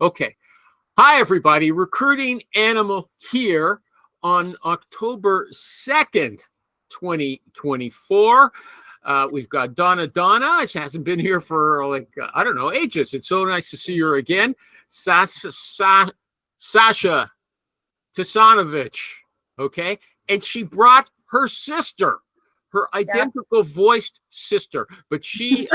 Okay. Hi, everybody. Recruiting Animal here on October 2nd, 2024. We've got Donna. She hasn't been here for I don't know, ages. It's so nice to see her again. Sasha Tasanovich. Okay. And she brought her sister, her identical voiced sister, but she's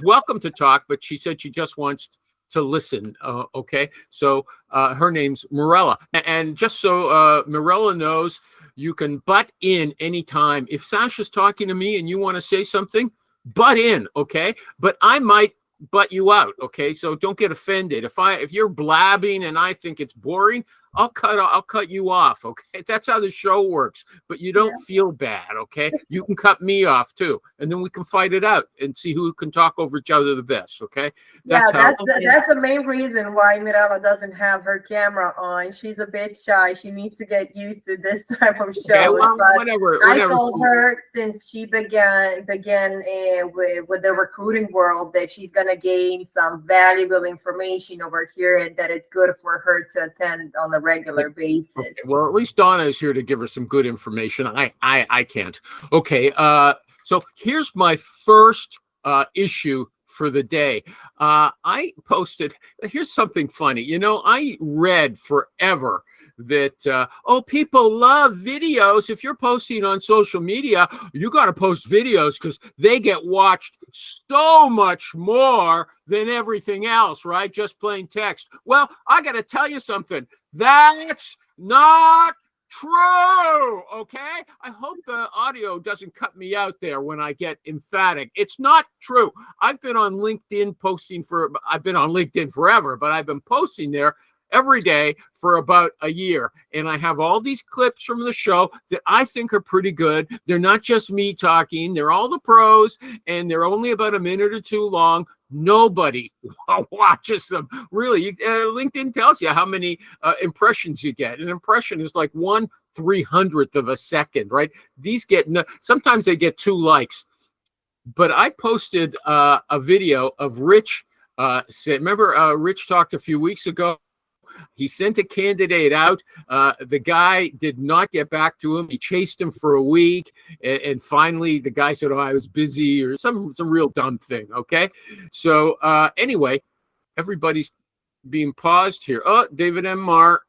welcome to talk, but she said she just wants to listen. Okay. So her name's Mirella. And just so Mirella knows, you can butt in anytime. If Sasha's talking to me and you want to say something, butt in. Okay. But I might butt you out. Okay. So don't get offended. If you're blabbing and I think it's boring, I'll cut you off. Okay. That's how the show works, but you don't feel bad. Okay. You can cut me off too. And then we can fight it out and see who can talk over each other the best. Okay. That's the main reason why Mirella doesn't have her camera on. She's a bit shy. She needs to get used to this type of show. Okay, well, whatever. I told her since she began with the recruiting world that she's going to gain some valuable information over here and that it's good for her to attend on a regular basis. Okay, well, at least Donna is here to give her some good information. I can't. Okay, so here's my first issue for the day. I posted, here's something funny. You know, I read forever that, people love videos. If you're posting on social media, you got to post videos because they get watched so much more than everything else, right? Just plain text. Well, I got to tell you something. That's not true. Okay. I hope the audio doesn't cut me out there when I get emphatic. It's not true. I've been on LinkedIn I've been on LinkedIn forever, but I've been posting there every day for about a year. And I have all these clips from the show that I think are pretty good. They're not just me talking. They're all the pros, and they're only about a minute or two long. Nobody watches them. Really, LinkedIn tells you how many impressions you get. An impression is like 1/300th of a second, right? Sometimes they get 2 likes. But I posted a video of Rich. Remember, Rich talked a few weeks ago. He sent a candidate out. The guy did not get back to him. He chased him for a week. And finally, the guy said, I was busy, or some real dumb thing. Okay. So anyway, everybody's being paused here. Oh, David M. Marr.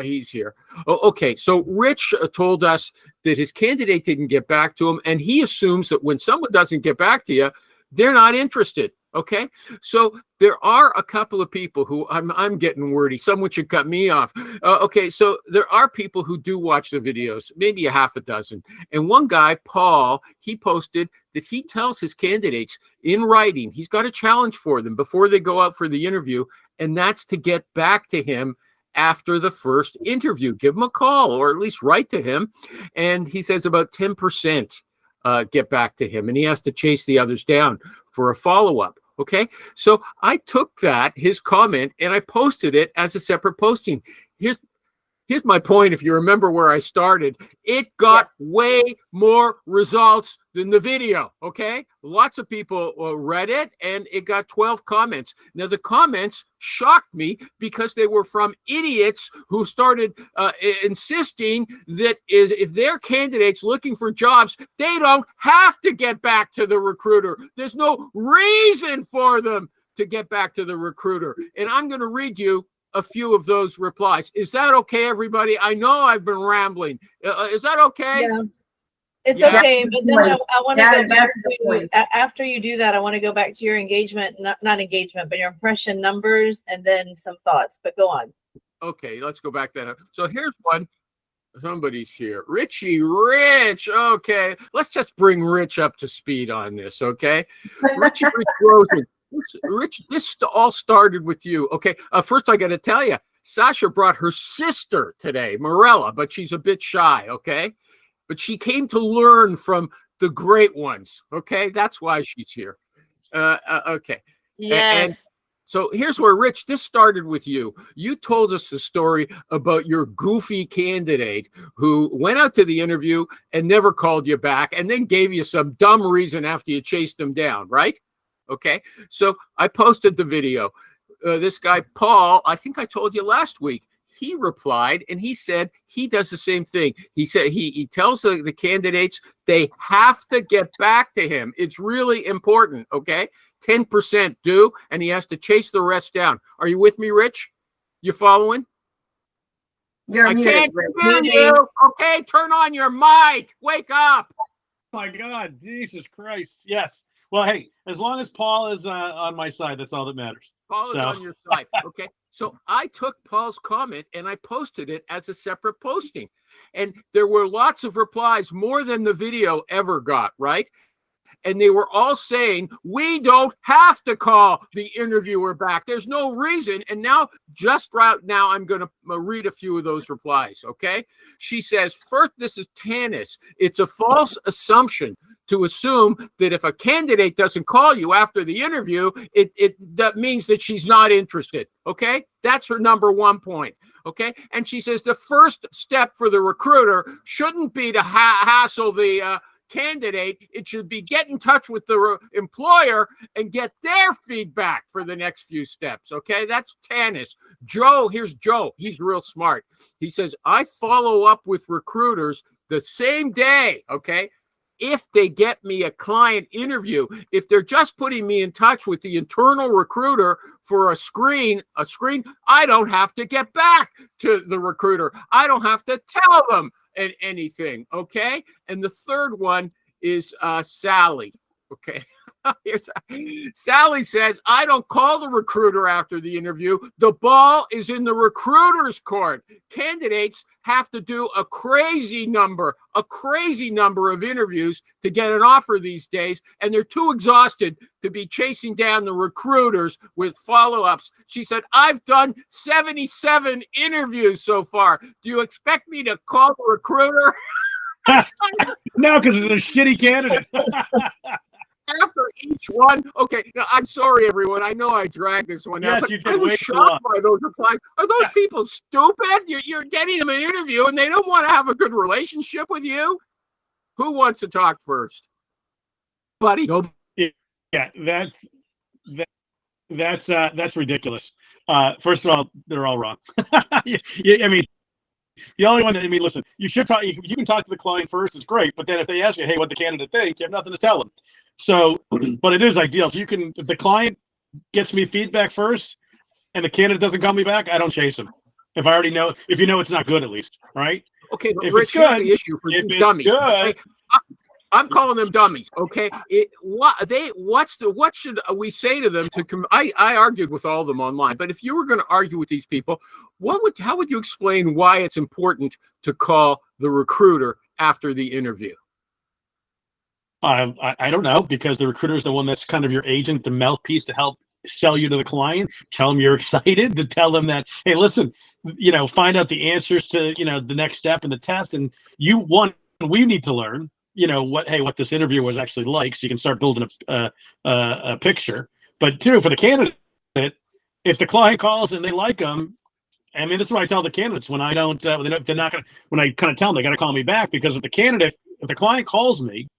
He's here. Oh, okay. So Rich told us that his candidate didn't get back to him. And he assumes that when someone doesn't get back to you, they're not interested. Okay, so there are a couple of people who I'm getting wordy. Someone should cut me off. Okay, so there are people who do watch the videos, maybe a half a dozen. And one guy, Paul, he posted that he tells his candidates in writing, he's got a challenge for them before they go out for the interview, and that's to get back to him after the first interview. Give him a call or at least write to him. And he says about 10% get back to him, and he has to chase the others down for a follow-up. Okay, so I took his comment, and I posted it as a separate posting. Here's my point. If you remember where I started, it got way more results than the video. Okay, lots of people read it, and it got 12 comments. Now, the comments shocked me because they were from idiots who started insisting that if they're candidates looking for jobs, they don't have to get back to the recruiter. There's no reason for them to get back to the recruiter. And I'm going to read you a few of those replies. Is that okay, everybody? I know I've been rambling. Is that okay? Yeah. It's okay, but then I want to go back to, after you do that, I want to go back to your engagement, not engagement, but your impression numbers, and then some thoughts, but go on. Okay, let's go back then. So here's one. Somebody's here. Rich. Okay, let's just bring Rich up to speed on this, okay? Rich Rosen. Rich, this all started with you. Okay, first I got to tell you, Sasha brought her sister today, Mirella, but she's a bit shy, okay? But she came to learn from the great ones, okay? That's why she's here. Okay. Yes. And so here's where, Rich, this started with you. You told us the story about your goofy candidate who went out to the interview and never called you back and then gave you some dumb reason after you chased him down, right? Okay. So I posted the video. this guy, Paul, I think I told you last week, he replied and he said he does the same thing. He said he tells the candidates they have to get back to him. It's really important, okay? 10% do, and he has to chase the rest down. Are you with me, Rich? You following? You're I muted, can't Rich. hear you. Okay, turn on your mic. Wake up. My God, Jesus Christ. Yes. Well, hey, as long as Paul is on my side, that's all that matters. Paul is So- on your side. Okay. So I took Paul's comment and I posted it as a separate posting. And there were lots of replies, more than the video ever got, right? And they were all saying, we don't have to call the interviewer back. There's no reason. And now, just right now, I'm going to read a few of those replies, okay? She says, first, this is Tanis. It's a false assumption to assume that if a candidate doesn't call you after the interview, that means that she's not interested, okay? That's her number one point, okay? And she says the first step for the recruiter shouldn't be to hassle the candidate. It should be get in touch with the employer and get their feedback for the next few steps, okay? That's Tanis. Joe, here's Joe. He's real smart. He says, I follow up with recruiters the same day, okay? If they get me a client interview, if they're just putting me in touch with the internal recruiter for a screen, I don't have to get back to the recruiter. I don't have to tell them anything, okay? And the third one is Sally, okay? Sally says, I don't call the recruiter after the interview. The ball is in the recruiter's court. Candidates have to do a crazy number of interviews to get an offer these days, and they're too exhausted to be chasing down the recruiters with follow-ups. She said, I've done 77 interviews so far. Do you expect me to call the recruiter? No, because it's a shitty candidate. After each one, okay. Now, I'm sorry, everyone. I know I dragged this one out, Yes, but you did I was way too shocked by those replies. Are those people stupid? You're getting them an interview, and they don't want to have a good relationship with you. Who wants to talk first, buddy? Go. Yeah, that's ridiculous. First of all, they're all wrong. I mean, the only one that, I mean, listen, you should talk. You can talk to the client first. It's great, but then if they ask you, hey, what the candidate thinks, you have nothing to tell them. So, but it is ideal if the client gets me feedback first, and the candidate doesn't call me back, I don't chase them. If I already know, if you know it's not good, at least, right? Okay, but If Rich, it's here's good, the issue for if these it's dummies. good- Okay? I'm calling them dummies. Okay, what should we say to them to? I argued with all of them online, but if you were going to argue with these people, how would you explain why it's important to call the recruiter after the interview? I don't know, because the recruiter is the one that's kind of your agent, the mouthpiece to help sell you to the client, tell them you're excited, to tell them that, hey, listen, find out the answers to, the next step in the test. And we need to learn, what this interview was actually like, so you can start building a picture. But two, for the candidate, if the client calls and they like them, I mean, this is what I tell the candidates when I don't, when I kind of tell them they got to call me back, because if the client calls me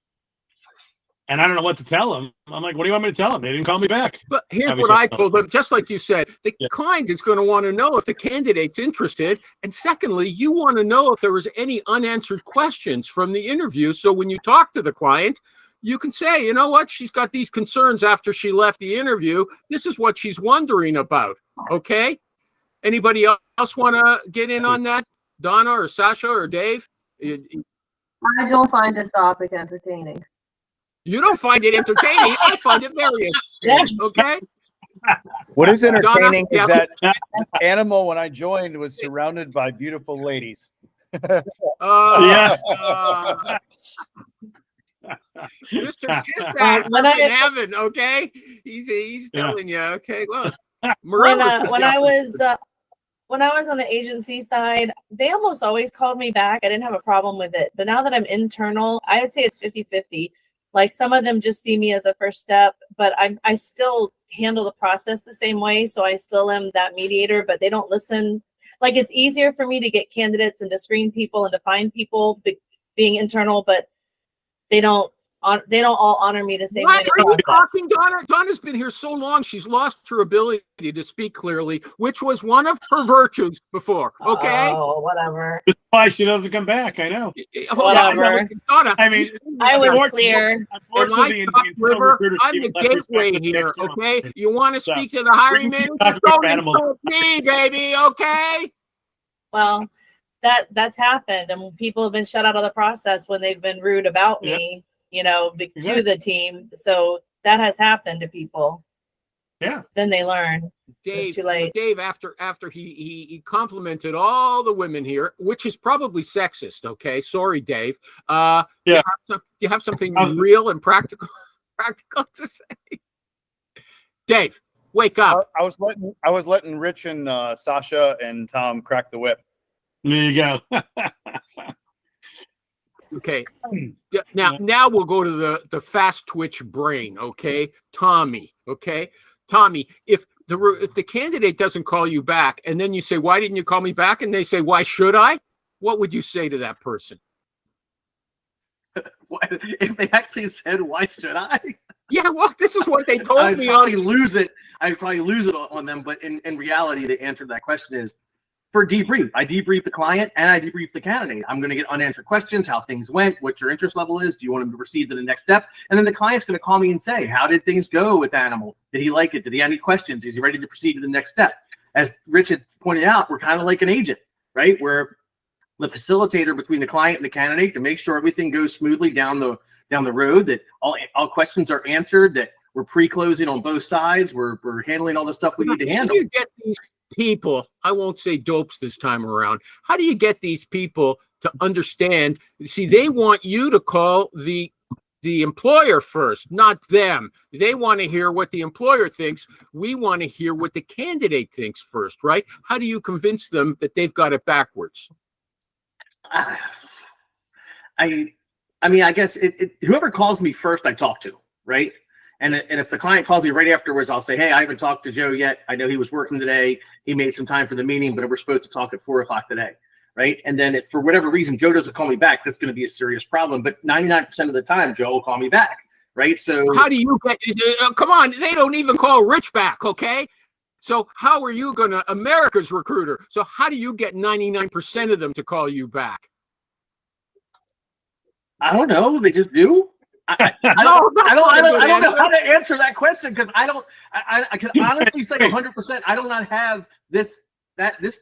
and I don't know what to tell them, I'm like, what do you want me to tell them? They didn't call me back. But here's Obviously, what I told them, just like you said, the Yeah. client is going to want to know if the candidate's interested. And secondly, you want to know if there was any unanswered questions from the interview. So when you talk to the client, you can say, you know what, she's got these concerns after she left the interview. This is what she's wondering about. Okay. Anybody else want to get in on that? Donna or Sasha or Dave? I don't find this topic entertaining. You don't find it entertaining. I find it very entertaining. Okay. What is entertaining yeah. is that Animal, when I joined, was surrounded by beautiful ladies. Yeah. Mr. Kissack When I- in heaven, okay? He's Yeah. telling you, okay? Well, when Marilla, I was on the agency side, they almost always called me back. I didn't have a problem with it. But now that I'm internal, I would say it's 50-50. Like, some of them just see me as a first step, but I still handle the process the same way. So I still am that mediator, but they don't listen. Like, it's easier for me to get candidates and to screen people and to find people being internal, but they don't they don't all honor me the same way. What in are the you process. talking, Donna? Donna's been here so long, she's lost her ability to speak clearly, which was one of her virtues before. Okay. Oh, whatever. That's why she doesn't come back. I know. Hold on, Whatever. Donna. I mean, you- I was Unfortunately- clear. Unfortunately, Am the I Top internal River? recruiters I'm keep the less respect gateway with the here, external. okay? You want to So, speak to the hiring we can manager? talk about Don't animals. insult me, baby, okay? Well, that's happened, and people have been shut out of the process when they've been rude about me, to Exactly. the team. So that has happened to people. Yeah. Then they learn. Dave, too late. Dave, after he complimented all the women here, which is probably sexist, okay? Sorry, Dave. Do Yeah. you have something Um, real and practical to say? Dave, wake up. I was letting Rich and Sasha and Tom crack the whip. There you go. Okay. Now we'll go to the fast twitch brain, okay? Tommy, okay? Tommy, if the candidate doesn't call you back and then you say, "Why didn't you call me back?" and they say, "Why should I?" What would you say to that person? If they actually said, "Why should I?" Yeah, well, this is what they told I'd me probably on. lose it. I'd probably lose it on them. But in reality, the answer to that question is for debrief. I debrief the client and I debrief the candidate. I'm going to get unanswered questions, how things went, what your interest level is. Do you want him to proceed to the next step? And then the client's going to call me and say, "How did things go with Animal? Did he like it? Did he have any questions? Is he ready to proceed to the next step?" As Rich had pointed out, we're kind of like an agent, right? We're the facilitator between the client and the candidate to make sure everything goes smoothly down the road, that all questions are answered, that we're pre-closing on both sides, we're handling all the stuff we need to How handle. do you get these people? I won't say dopes this time around. How do you get these people to understand? See, they want you to call the employer first, not them. They want to hear what the employer thinks. We want to hear what the candidate thinks first, right? How do you convince them that they've got it backwards? I mean, I guess whoever calls me first, I talk to, right? And if the client calls me right afterwards, I'll say, "Hey, I haven't talked to Joe yet. I know he was working today. He made some time for the meeting, but we're supposed to talk at 4:00 today." Right. And then if for whatever reason Joe doesn't call me back, that's going to be a serious problem. But 99% of the time, Joe will call me back. Right. So How do you get, come on, they don't even call Rich back, okay? So how are you going to, America's recruiter, so how do you get 99% of them to call you back? I don't know. They just do. I No, don't that's not a good know answer. how to answer that question because I can honestly say 100%. I do not have this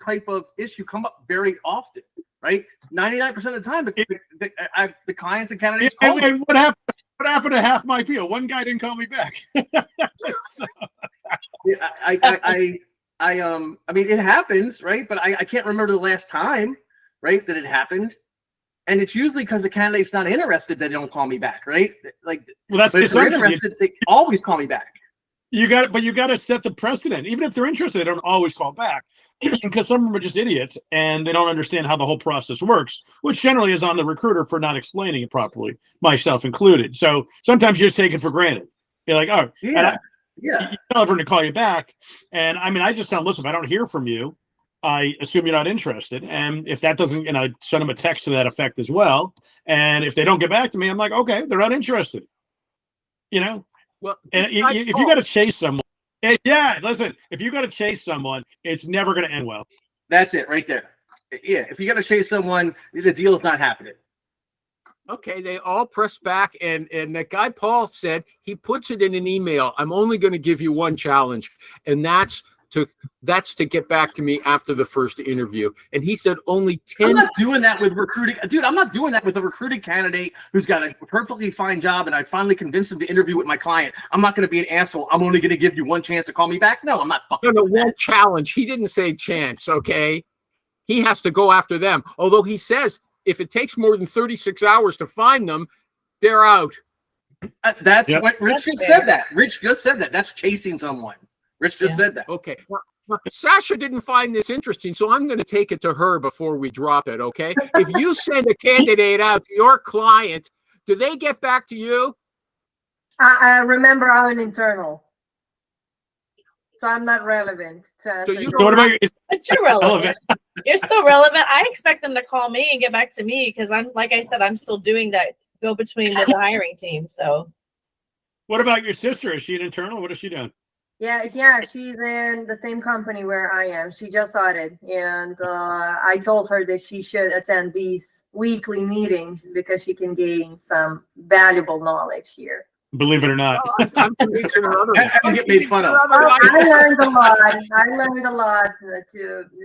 type of issue come up very often, right? 99% of the time, the clients and candidates call me. And what happened? What happened to half my people? One guy didn't call me back. So, Yeah, I mean, it happens, right? But I can't remember the last time, right, that it happened. And it's usually because the candidate's not interested that they don't call me back, right? Like, well, that's but if they're essentially- interested, they always call me back. you got to set the precedent. Even if they're interested, they don't always call back because some of them are just idiots and they don't understand how the whole process works, which generally is on the recruiter for not explaining it properly, myself included. So sometimes you just take it for granted. You're like, "Oh, Yeah. you tell everyone to call you back." And I mean, I just tell them, "Listen, if I don't hear from you, I assume you're not interested." And if that doesn't, and I send them a text to that effect as well. And if they don't get back to me, I'm like, "Okay, they're not interested." Well, And if you got to chase someone, listen, if you got to chase someone, it's never going to end well. That's it right there. Yeah. If you got to chase someone, the deal is not happening. okay, they all press back, and that guy Paul said he puts it in an email. I'm only going to give you one challenge, and that's to get back to me after the first interview. And he said only I'm 10. not doing that with recruiting. Dude, I'm not doing that with a recruiting candidate who's got a perfectly fine job and I finally convinced him to interview with my client. I'm not going to be an asshole. I'm only going to give you one chance to call me back. No, I'm not fucking No, doing that. one challenge. He didn't say chance, okay? He has to go after them. Although he says if it takes more than 36 hours to find them, they're out. That's Yep. what Rich That's just fair. said that. Rich just said that. That's chasing someone. Rich just said that. Okay. Well, Sasha didn't find this interesting, so I'm going to take it to her before we drop it, okay? If you send a candidate out to your client, do they get back to you? I remember I'm an internal, so I'm not relevant. To So you So what about you? But you're relevant. You're still relevant. I expect them to call me and get back to me because I'm, like I said, I'm still doing that go between with the hiring team. So What about your sister? Is she an internal? What is she doing? Yeah, she's in the same company where I am. She just started, and I told her that she should attend these weekly meetings because she can gain some valuable knowledge here. Believe it or not. I'm convincing her other- I get made fun of. I learned a lot. I learned a lot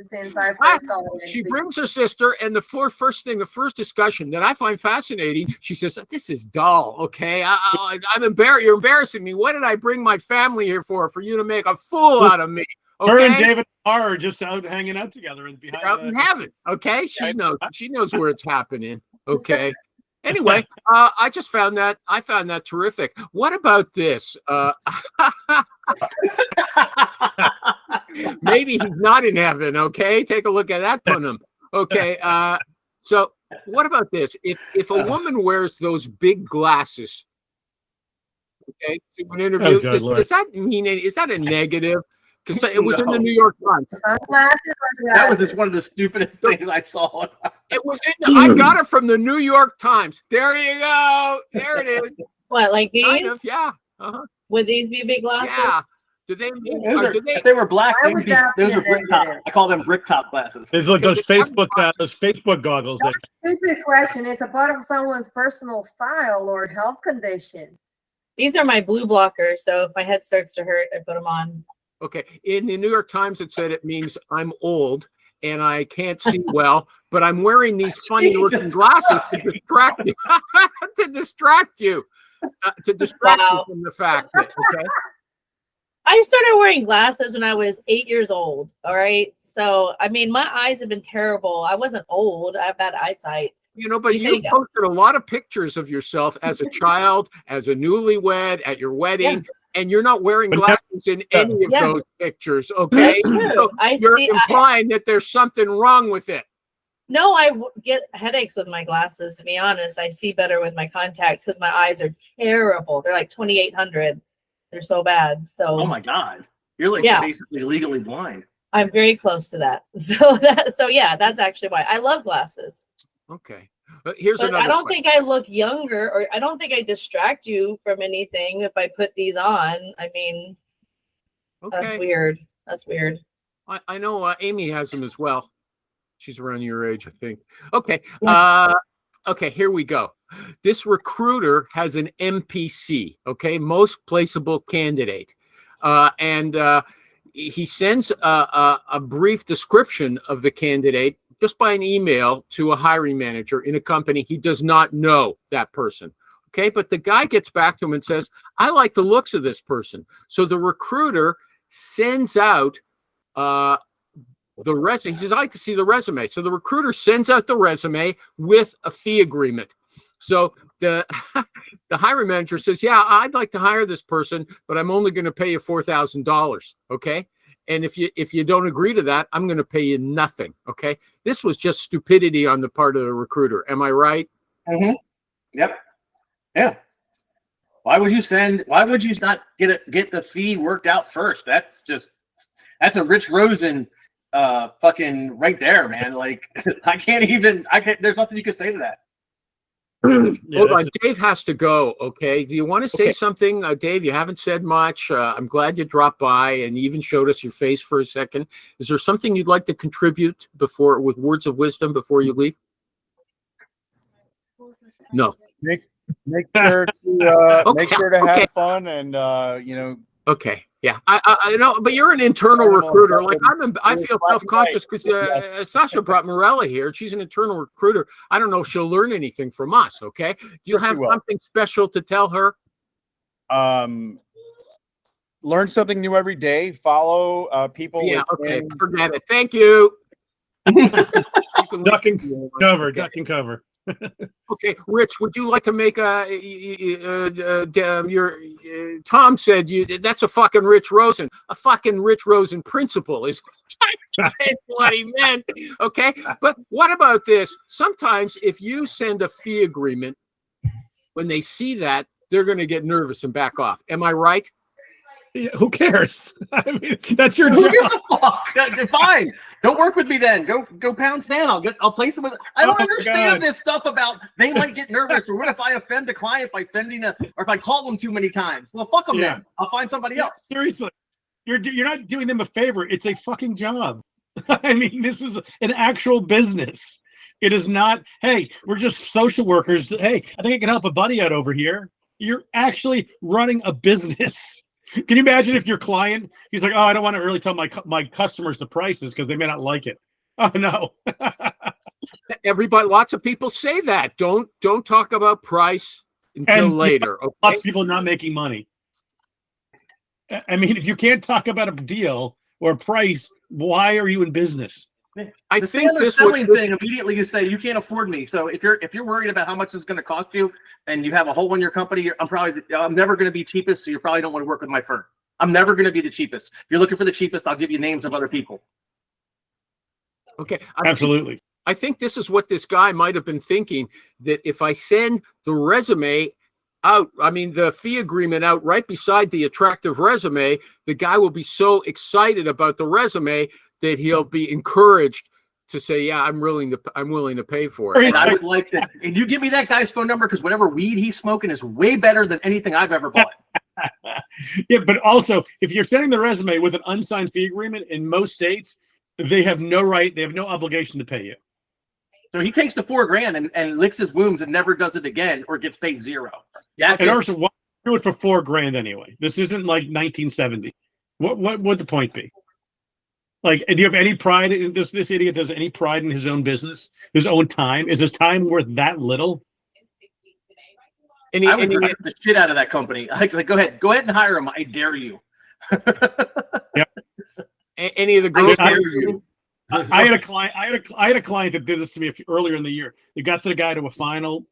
since I first started. She brings her sister, and the first discussion that I find fascinating, she says, "This is dull. Okay, I'm embarrassed. You're embarrassing me. What did I bring my family here for? For you to make a fool out of me?" Her and Okay, David are just out hanging out together and they're out in behind. heaven. Okay, she knows where it's happening. Okay. Anyway, I found that terrific. What about this? Maybe he's not in heaven. Okay, take a look at that punum. Okay, so what about this? If a woman wears those big glasses, okay, to an interview, good does Lord. that mean is that a negative? Because it was in the New York Times. Sunglasses or That was glasses? just one of the stupidest things I saw. It was I got it from the New York Times. There you go. There it is. what, like these? Kind of, yeah. Uh-huh. Would these be big glasses? Yeah. Do they mean? If they were black, Why would that be those are a brick top. negative? I call them brick top glasses. There's like those Because Facebook goggles. That, Stupid question. It's a part of someone's personal style or health condition. These are my blue blockers. So if my head starts to hurt, I put them on. Okay. In the New York Times, it said it means I'm old and I can't see well, but I'm wearing these funny looking glasses to distract you. To distract you. To distract Wow. you from the fact that, okay. I started wearing glasses when I was 8 years old. All right. So, I mean, my eyes have been terrible. I wasn't old. I have bad eyesight. You know, but You you think- posted a lot of pictures of yourself as a child, as a newlywed, at your wedding, and you're not wearing But glasses in any of Yeah. those pictures. Okay. So I you're see. implying that there's something wrong with it. No, get headaches with my glasses. To be honest, I see better with my contacts because my eyes are terrible. They're like 2800. They're so bad. So Oh my god, you're like Yeah. basically legally blind. I'm very close to that. So yeah, that's actually why I love glasses. Okay. Here's But another I don't question. think I look younger, or I don't think I distract you from anything if I put these on. I mean, that's Okay. weird. That's weird. I know Amy has them as well. She's around your age, I think. Okay. Yeah. Okay, here we go. This recruiter has an MPC, okay, most placeable candidate. And he sends a brief description of the candidate just by an email to a hiring manager in a company. He does not know that person. Okay, but the guy gets back to him and says, I like the looks of this person. So the recruiter sends out the resume. He says, I like to see the resume. So the recruiter sends out the resume with a fee agreement. So the the hiring manager says, yeah, I'd like to hire this person, but I'm only going to pay you $4,000. Okay. And if you don't agree to that, I'm going to pay you nothing. Okay. This was just stupidity on the part of the recruiter. Am I right? Yep. Yeah. Why would you not get the fee worked out first? That's a Rich Rosen fucking right there, man. Like there's nothing you can say to that. yeah, Hold on. that's- Dave has to go. Okay. Do you want to say Okay. something, Dave? You haven't said much. I'm glad you dropped by and you even showed us your face for a second. Is there something you'd like to contribute with words of wisdom before you leave? No. Make sure to Okay, make sure to have okay. fun and you know. Okay. Yeah. I know, but you're an internal Internal recruiter. Like I It was feel black and self-conscious white. because Sasha brought Morella here. She's an internal recruiter. I don't know if she'll learn anything from us. Okay. Do you Sure she have will. something special to tell her? Learn something new every day. Follow people. Yeah. Okay. within- Forget it. Thank you. You can Duck and cover, Okay. duck and cover. Okay, Rich, would you like to make Tom said that's a fucking Rich Rosen. A fucking Rich Rosen principle is what he meant. Okay, but what about this? Sometimes if you send a fee agreement, when they see that, they're going to get nervous and back off. Am I right? Yeah, who cares? I mean, that's your Who job. gives a fuck? Fine. Don't work with me then. Go pound sand. I'll place them with. I don't Oh, understand God. this stuff about they might get nervous or what if I offend the client by sending or if I call them too many times. Well, fuck them Yeah. then. I'll find somebody else. Seriously, you're not doing them a favor. It's a fucking job. I mean, this is an actual business. It is not, hey, we're just social workers. Hey, I think I can help a buddy out over here. You're actually running a business. Can you imagine if your client, he's like, oh, I don't want to really tell my customers the prices because they may not like it. Oh, no. Everybody, lots of people say that. Don't talk about price until And later. Lots Okay. of people not making money. I mean, if you can't talk about a deal or a price, why are you in business? I The think Sandler this selling was thing immediately you say you can't afford me. So if you're worried about how much it's going to cost you and you have a hole in your company, I'm never going to be cheapest. So you probably don't want to work with my firm. I'm never going to be the cheapest. If you're looking for the cheapest, I'll give you names of other people. okay. Absolutely. I think this is what this guy might have been thinking, that if I send the resume out, I mean, the fee agreement out right beside the attractive resume, the guy will be so excited about the resume that he'll be encouraged to say, yeah, I'm willing to pay for Or it. he's And I right? would like that. And you give me that guy's phone number because whatever weed he's smoking is way better than anything I've ever bought. Yeah, but also, if you're sending the resume with an unsigned fee agreement in most states, they have no right, they have no obligation to pay you. So he takes the $4,000 and licks his wounds and never does it again or gets paid zero. That's And it. also, why do it for $4,000 anyway? This isn't like 1970. What would the point be? Like, do you have any pride in this? This idiot has any pride in his own business, his own time? Is his time worth that little? Any, I would any, hire the shit out of that company. Like, go ahead and hire him. I dare you. any of the girls? I dare you. I had a client. I had a client that did this to me earlier in the year. They got the guy to a final.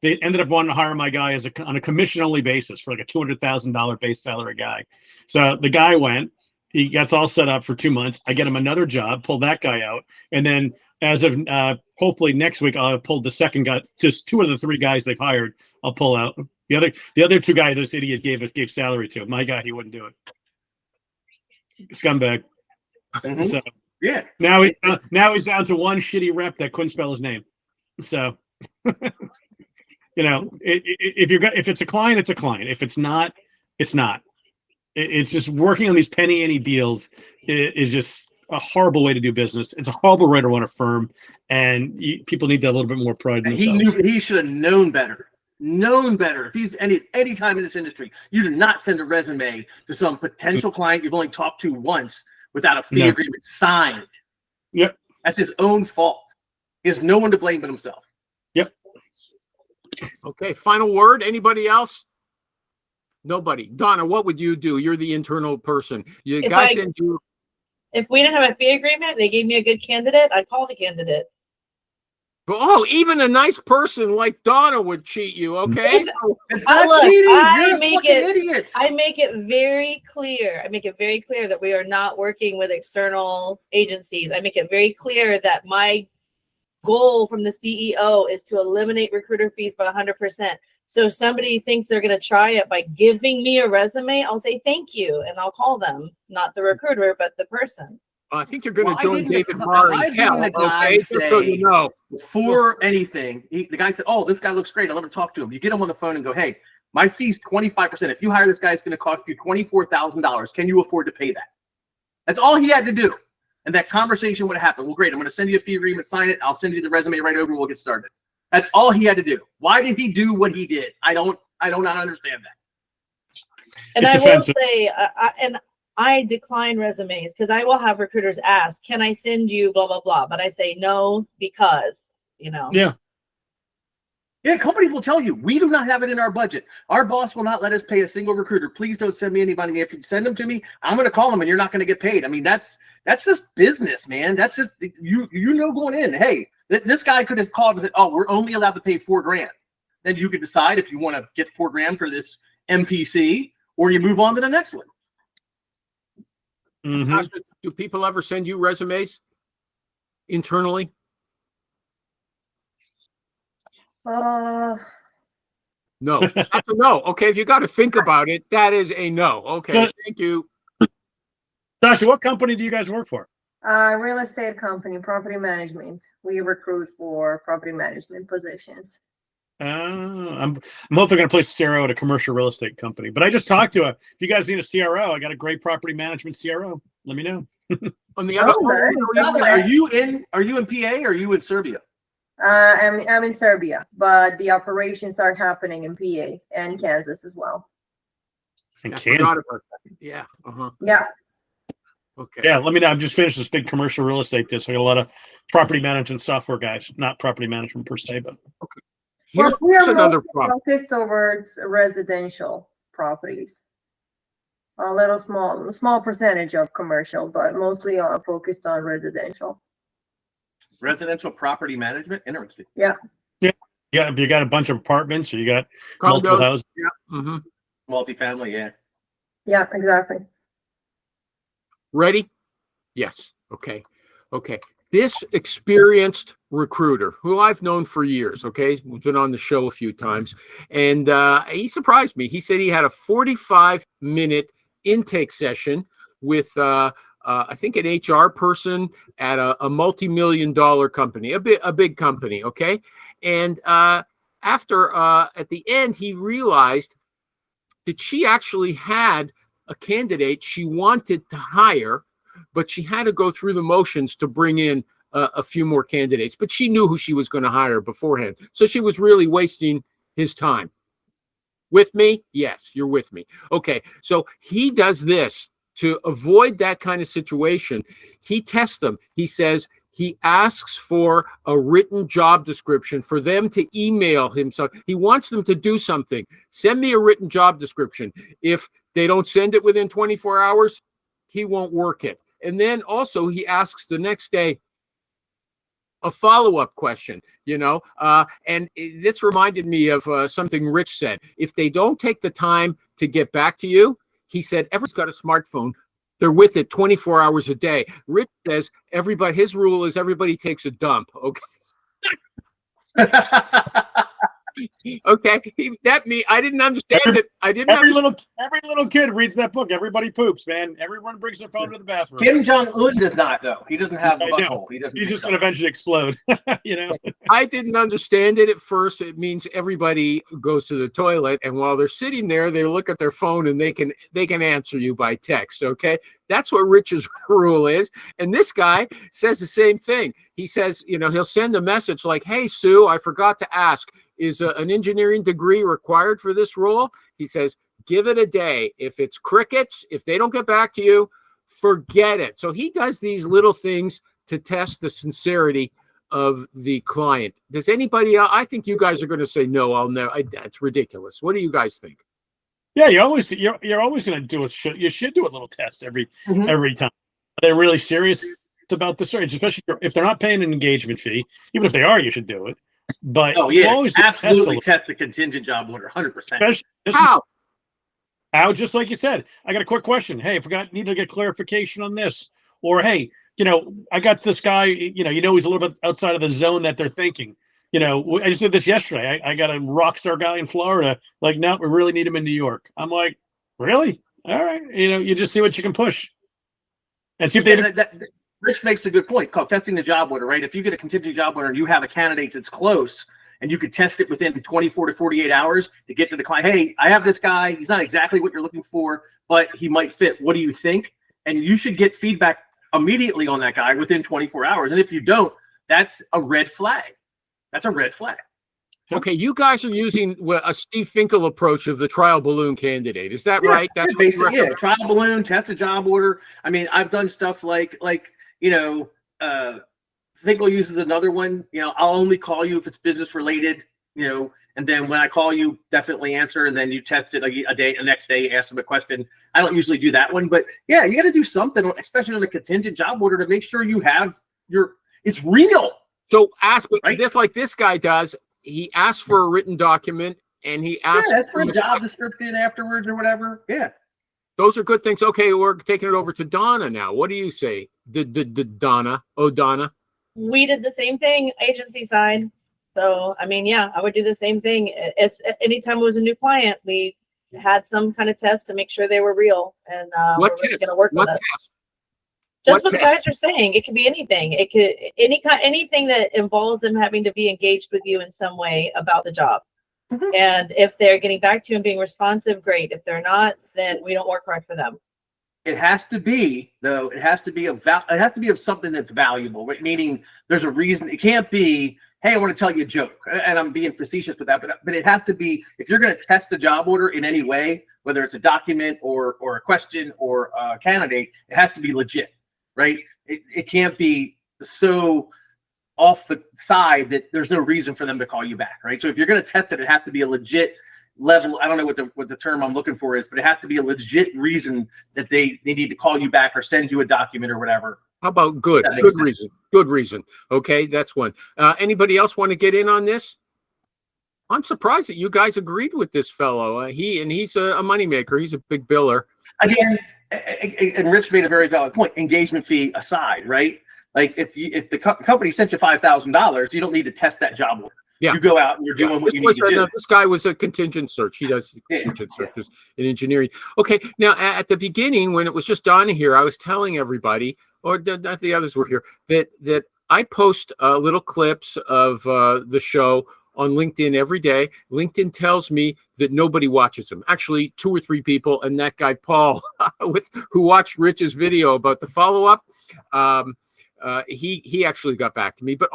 They ended up wanting to hire my guy on a commission only basis for like a $200,000 base salary guy. So the guy went. He gets all set up for 2 months. I get him another job, pull that guy out, and then as of hopefully next week, I'll pull the second guy. Just 2 of the 3 guys they've hired, I'll pull out. The other 2 guys this idiot gave salary to. My guy, he wouldn't do it. Scumbag. Mhm. So Yeah. now he's down to one shitty rep that couldn't spell his name. So you know, if it's a client, it's a client. If it's not, it's not. It's just working on these penny ante deals is just a horrible way to do business. It's a horrible way to run a firm, and people need to have a little bit more pride in He themselves. knew he should have known better. Known better. If he's any time in this industry, you do not send a resume to some potential client you've only talked to once without a fee No. agreement signed. Yep. That's his own fault. He has no one to blame but himself. Okay, final word. Anybody else? Nobody. Donna, what would you do? You're the internal person. You If guys I- send you. If we didn't have a fee agreement, they gave me a good candidate, I'd call the candidate. Oh, even a nice person like Donna would cheat you. Okay. It's- So- It's I not look, cheating. I You're a make fucking it- idiot. I make it very clear. I make it very clear that we are not working with external agencies. I make it very clear that my goal from the CEO is to eliminate recruiter fees by 100%. So if somebody thinks they're going to try it by giving me a resume, I'll say thank you and I'll call them, not the recruiter, but the person. I think you're going Why to join didn't David the- Barr why in hell. didn't the guy Okay, just so say- you know. Before anything, the guy said, "Oh, this guy looks great. I'll let him talk to him." You get him on the phone and go, "Hey, my fee's 25%. If you hire this guy, it's going to cost you $24,000. Can you afford to pay that?" That's all he had to do, and that conversation would have happened. Well, great. I'm going to send you a fee agreement. Sign it. I'll send you the resume right over. We'll get started. That's all he had to do. Why did he do what he did? I don't not understand that. And It's I offensive. will say, I decline resumes because I will have recruiters ask, "Can I send you blah blah blah?" But I say no because Yeah. Yeah, companies will tell you, we do not have it in our budget. Our boss will not let us pay a single recruiter. Please don't send me anybody. If you send them to me, I'm going to call them and you're not going to get paid. I mean, that's just business, man. That's just, you know, going in, hey, this guy could have called and said, "Oh, we're only allowed to pay $4,000. Then you could decide if you want to get $4,000 for this MPC or you move on to the next one. Mhm. Tasha, do people ever send you resumes internally? Uh, No, that's a no. Okay, if you got to think about it, that is a no. Okay, So- thank you. Sasha, what company do you guys work for? Real estate company, property management. We recruit for property management positions. I'm hoping going to place a CRO at a commercial real estate company. But I just talked to if you guys need a CRO, I got a great property management CRO. Let me know. On the other Oh, side, nice. Are you in PA or are you in Serbia? I'm in Serbia, but the operations are happening in PA and Kansas as well. In I Kansas. forgot about that. Yeah. Uh-huh. Yeah. Okay. Yeah, let me know. I've just finished this big commercial real estate this. I got a lot of property management software guys, not property management per se, but Here's Well, we are another mostly problem. focused towards residential properties. A little small percentage of commercial, but mostly focused on residential. Residential property management? Interesting. yeah, if you got a bunch of apartments or you got multiple Condos. houses. Yeah. Mm-hmm. Multifamily, yeah. Yeah, exactly. Ready? Yes. Okay. Okay. This experienced recruiter who I've known for years, okay, we've been on the show a few times, and he surprised me. He said he had a 45-minute intake session with, I think, an HR person at a multi-million-dollar company, a big company, okay? And after, at the end, he realized that she actually had a candidate she wanted to hire, but she had to go through the motions to bring in a few more candidates. But she knew who she was going to hire beforehand. So she was really wasting his time. With me? Yes, you're with me. Okay, so he does this to avoid that kind of situation. He tests them. He says he asks for a written job description for them to email him. So he wants them to do something. Send me a written job description. If they don't send it within 24 hours, he won't work it. And then also he asks the next day a follow-up question, and this reminded me of something Rich said. If they don't take the time to get back to you, he said, everyone's got a smartphone. They're with it 24 hours a day. Rich says his rule is everybody takes a dump. Okay. Okay, I didn't understand it. I didn't. Every little kid reads that book. Everybody poops, man. Everyone brings their phone to the bathroom. Kim Jong-un does not, though. He doesn't have a I know. butthole. He doesn't. He's just going to eventually explode. I didn't understand it at first. It means everybody goes to the toilet, and while they're sitting there, they look at their phone and they can answer you by text. Okay, that's what Rich's rule is. And this guy says the same thing. He says, he'll send a message like, "Hey Sue, I forgot to ask. Is an engineering degree required for this role?" He says, give it a day. If it's crickets, if they don't get back to you, forget it. So he does these little things to test the sincerity of the client. Does anybody else? I think you guys are going to say, no, I'll never. That's ridiculous. What do you guys think? Yeah, you're always going to do you should do a little test every time. Are they really serious about the search, especially if they're not paying an engagement fee? Even if they are, you should do it. But Oh yeah, absolutely test the contingent job order, 100%. How? Just like you said, I got a quick question. Hey, need to get clarification on this, or hey, I got this guy. He's a little bit outside of the zone that they're thinking. I just did this yesterday. I got a rock star guy in Florida. Like, no, we really need him in New York. I'm like, really? All right. You just see what you can push, and see if they. Rich makes a good point called testing the job order, right? If you get a contingent job order and you have a candidate that's close and you could test it within 24 to 48 hours to get to the client, hey, I have this guy. He's not exactly what you're looking for, but he might fit. What do you think? And you should get feedback immediately on that guy within 24 hours. And if you don't, that's a red flag. That's a red flag. Okay, you guys are using a Steve Finkel approach of the trial balloon candidate. Is that right? That's basically trial balloon, test a job order. I mean, I've done stuff like Finkel uses another one. I'll only call you if it's business related. And then when I call you, definitely answer. And then you test it the next day, ask them a question. I don't usually do that one, but yeah, you got to do something, especially on a contingent job order, to make sure you have it's real. So ask, right? Just like this guy does. He asks for a written document, and he asks for a job description afterwards or whatever. Yeah. Those are good things. Okay, we're taking it over to Donna now. What do you say? Donna? Oh, Donna. We did the same thing, agency side. So, I mean, yeah, I would do the same thing. It's anytime it was a new client, we had some kind of test to make sure they were real, and What we're really test? going to work What with us. test? Just What what the test? guys are saying. It could be anything. It could anything that involves them having to be engaged with you in some way about the job. Mhm. And if they're getting back to you and being responsive, great. If they're not, then we don't work hard for them. It has to be, though, it has to be it has to be of something that's valuable, right? Meaning there's a reason. It can't be, hey, I want to tell you a joke. And I'm being facetious with that, but it has to be, if you're going to test a job order in any way, whether it's a document or a question or a candidate, it has to be legit, right? It can't be so off the side that there's no reason for them to call you back, right? So if you're going to test it, it has to be a legit level. I don't know what the term I'm looking for is, but it has to be a legit reason that they need to call you back or send you a document or whatever. How about good? That makes Good sense. reason. Good reason. Okay, that's one. Anybody else want to get in on this? I'm surprised that you guys agreed with this fellow. He's a moneymaker. He's a big biller. Again, and Rich made a very valid point. Engagement fee aside, right? Like if the company sent you $5,000, you don't need to test that job order. Yeah. You go out and you're doing what you need to do. This guy was a contingent search. He does contingent searches in engineering. Okay, now at the beginning, when it was just Donna here, I was telling everybody, or not the others were here, that I post little clips of the show on LinkedIn every day. LinkedIn tells me that nobody watches them. Actually, 2 or 3 people, and that guy Paul, who watched Rich's video about the follow-up. He actually got back to me, but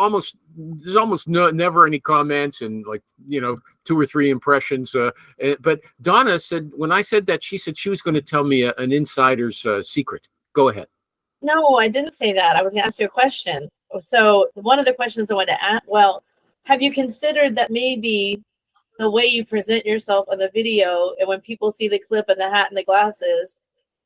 there's almost never any comments and 2 or 3 impressions. But Donna said, when I said that, she said she was going to tell me an insider's secret. Go ahead. No, I didn't say that. I was going to ask you a question. So one of the questions I wanted to ask, well, have you considered that maybe the way you present yourself on the video, and when people see the clip and the hat and the glasses,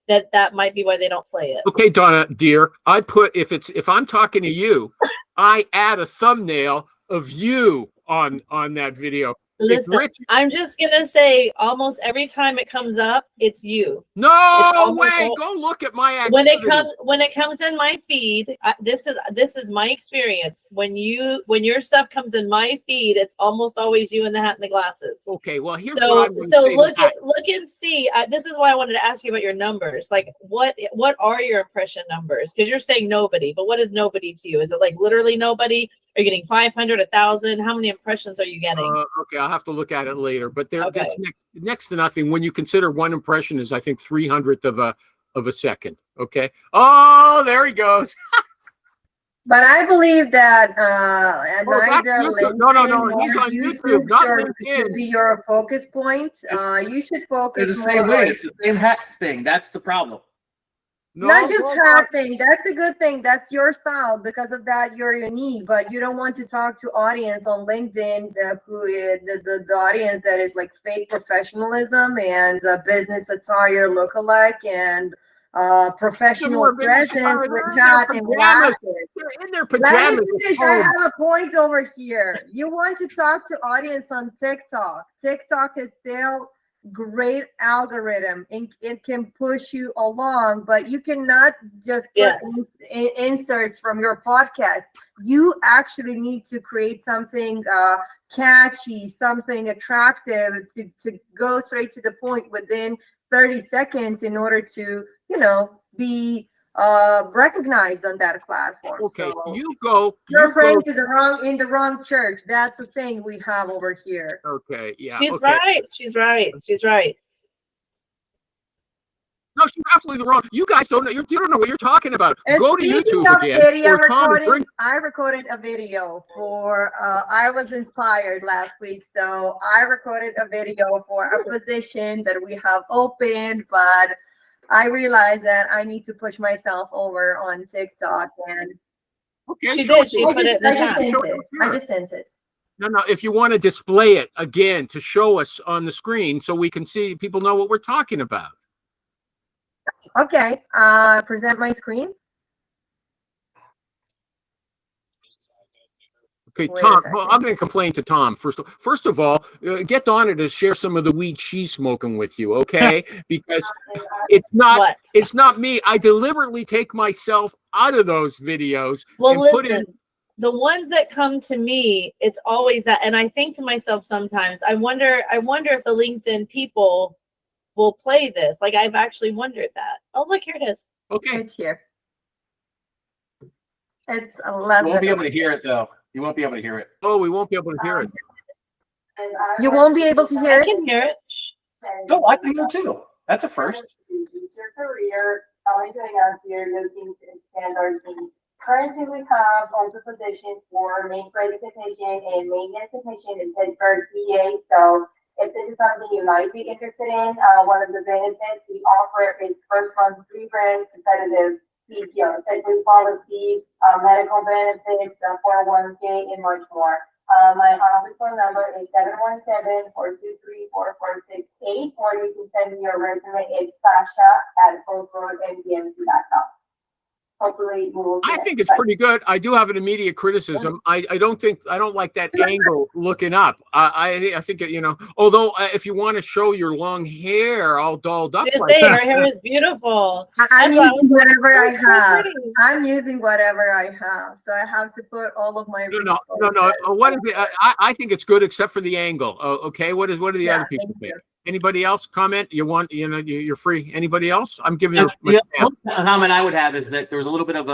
that might be why they don't play it? Okay, Donna, dear, I put, if I'm talking to you, I add a thumbnail of you on that video. Listen, Rich, I'm just gonna say, almost every time it comes up, it's you. no almost way! all- Go look at my When activity. it comes in my feed, this is my experience. When your stuff comes in my feed, it's almost always you in the hat and the glasses. Okay, well, here's what So I'm going to say. look and see. This is why I wanted to ask you about your numbers. Like, what are your impression numbers? Because you're saying nobody, but what is nobody to you? Is it like literally nobody? Are you getting 500, 1,000? How many impressions are you getting? Okay, I'll have to look at it later, but Okay. that's next to nothing when you consider one impression is, I think, 300th of a second. Okay. Oh, there he goes. But I believe that Oh, that's neither YouTube. No, LinkedIn he's nor on YouTube, not should LinkedIn. be your focus point. You should They're focus the more same way. on It's the same hat thing. That's the problem. No, not just no, hat thing. That's a good thing. That's your style. Because of that, you're unique. But you don't want to talk to audience on LinkedIn the audience that is like fake professionalism and business attire lookalike and professional Similar business presence attire. with They're in their hat and pajamas. glasses. They're in their Let pajamas. me finish. I have a point over here. You want to talk to audience on TikTok. TikTok is still great algorithm and it can push you along, but you cannot just put Yes. inserts from your podcast. You actually need to create something catchy, something attractive to go straight to the point within 30 seconds in order to, be recognized on that platform. Okay, So you go. you're you praying go- in the wrong church. That's the thing we have over here. Okay, yeah. She's okay. right. She's right. She's right. No, she's absolutely wrong. You guys don't know. You don't know what you're talking about. And Go to speaking YouTube of again. video or Tom and recordings, bring- I recorded a video for, I was inspired last week. So I recorded a video for a position that we have opened, but I realized that I need to push myself over on TikTok. And Okay, She show did. it She to I us. put it in the just chat. sent Show it. it I here. just sent it. No, if you want to display it again to show us on the screen so we can see, people know what we're talking about. Okay, present my screen. Okay, Wait a Tom, second. well, I'm going to complain to Tom first of all, get Donna to share some of the weed she's smoking with you, okay? Because What? it's not me. I deliberately take myself out of those videos Well, and put in listen. the ones that come to me, it's always that. And I think to myself sometimes, I wonder if the LinkedIn people will play this. Like I've actually wondered that. Oh, look, here it is. Okay. It's here. It's You 11. won't be able to hear it though. You won't be able to hear it. Oh, we won't be able to hear it. You won't be able to hear I it? can hear it. Shh. No, I can hear it too. That's a first. Your career, calling to announce you're looking to expand our team. Currently, we have open positions for mainframe technician and maintenance technician in Pittsburgh, PA. So if this is something you might be interested in, one of the benefits we offer is first month free brand competitive PTO, essentially policies, medical benefits, 401k, and much more. My office phone number is 717-423-4468, or you can send me your resume. It's sasha@postroadmbmc.com. Hopefully you will. I think it's pretty good. I do have an immediate criticism. I don't like that angle looking up. I think you know. Although if you want to show your long hair all dolled up Just like say that, her hair is beautiful. I'm That's why I using was like, whatever I "Oh, so have. pretty." I'm using whatever I have. So I have to put all of my no. resources. What is it? I think it's good except for the angle. Okay. What do the Yeah, other people thank think? you. Anybody else comment? You're free. Anybody else? I'm giving you. The one comment I would have is that there was a little bit of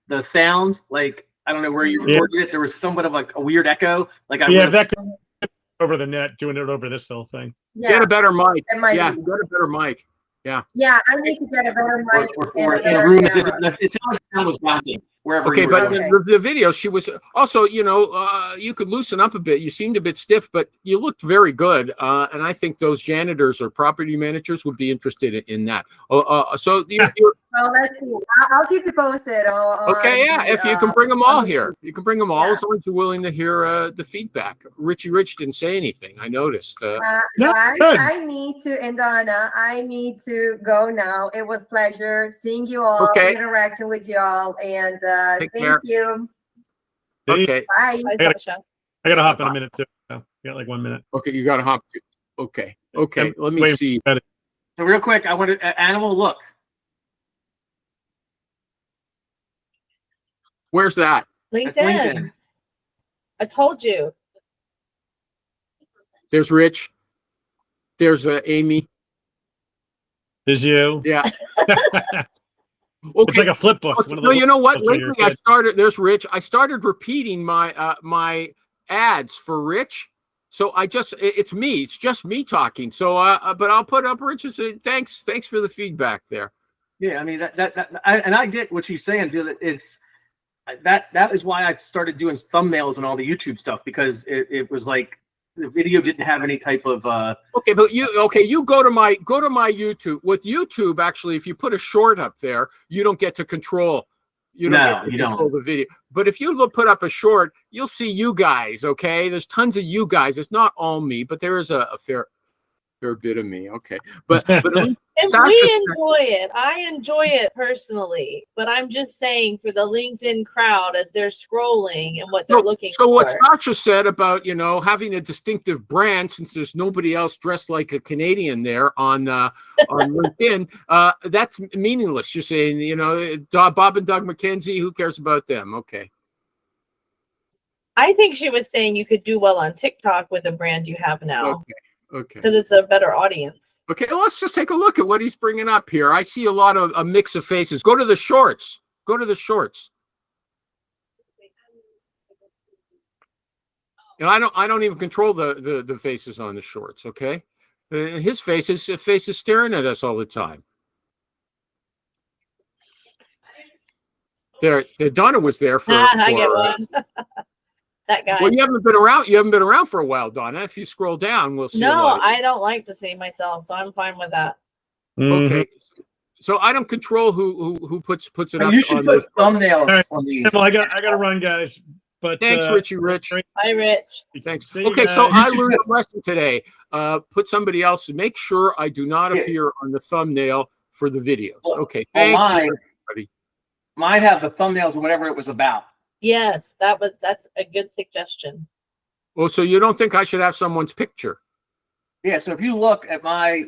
the sound, like I don't know where you Yeah. recorded it. There was somewhat of like a weird echo. Like I Yeah, would've- that could over the net, doing it over this whole thing. Get Yeah, a better mic. it might Yeah, be. get a better mic. Yeah, I need to get a better mic. or and in a better room that camera. doesn't. It sounded like the sound was bouncing wherever. Okay, you were but doing it. the video, she was also, you could loosen up a bit. You seemed a bit stiff, but you looked very good. And I think those janitors or property managers would be interested in that. So you're Well, let's see. I'll keep you posted. okay. Yeah, if you can bring them all on the- here, you can bring them all Yeah. as long as you're willing to hear the feedback. Richie Rich didn't say anything. I noticed. No, Guys, good. I need to, and Donna, I need to go now. It was pleasure seeing you all, Okay. interacting with y'all, and Take thank care. you. Okay. Bye. Bye, I gotta- Sasha. I gotta hop in a minute too. I got like 1 minute. Okay, you got to hop. Okay. Okay. Let me Wait. see. So real quick, I wanted animal look. Where's that? That's LinkedIn. LinkedIn. I told you. There's Rich. There's Amy. Is you? Yeah. It's Okay. like a flip book. One of No, those you know what? books when you're Lately, a I kid. started. There's Rich. I started repeating my ads for Rich. So it's me. It's just me talking. So, but I'll put up Rich's. Thanks for the feedback there. Yeah, I mean I get what she's saying. Dude, it's that is why I started doing thumbnails and all the YouTube stuff, because it was like the video didn't have any type of Okay, but you go to my YouTube. With YouTube, actually, if you put a short up there, you don't get to control. You don't No, get to you control the video. But if you put up a short, you'll see you guys. Okay, there's tons of you guys. It's not all me, but there is a fair bit of me. Okay, but And Sasha we said- enjoy it. I enjoy it personally, but I'm just saying for the LinkedIn crowd as they're scrolling and what they're looking So what for. Sasha said about, having a distinctive brand, since there's nobody else dressed like a Canadian there on LinkedIn, that's meaningless. You're saying, Bob and Doug McKenzie, who cares about them? Okay. I think she was saying you could do well on TikTok with the brand you have now Okay. because it's a better audience. Okay. Let's just take a look at what he's bringing up here. I see a lot of a mix of faces. Go to the shorts. And I don't even control the faces on the shorts. Okay. His face is staring at us all the time. There, Donna was there for. I get one. That guy. Well, you haven't been around. You haven't been around for a while, Donna. If you scroll down, we'll see. a No, lot of- I don't like to see myself, so I'm fine with that. Mhm. Okay. So I don't control who puts it up. you should on put those- thumbnails All right. on these. Well, I gotta run, guys. But Thanks, Richie Rich. Bye, Rich. Thanks. See you Okay, so guys. I learned a lesson today. Put somebody else. Make sure I do not Yeah. appear on the thumbnail for the videos. Well, Okay. Well, Thank mine, you, everybody. mine have the thumbnails or whatever it was about. Yes, that's a good suggestion. Well, so you don't think I should have someone's picture? Yeah, so if you look at my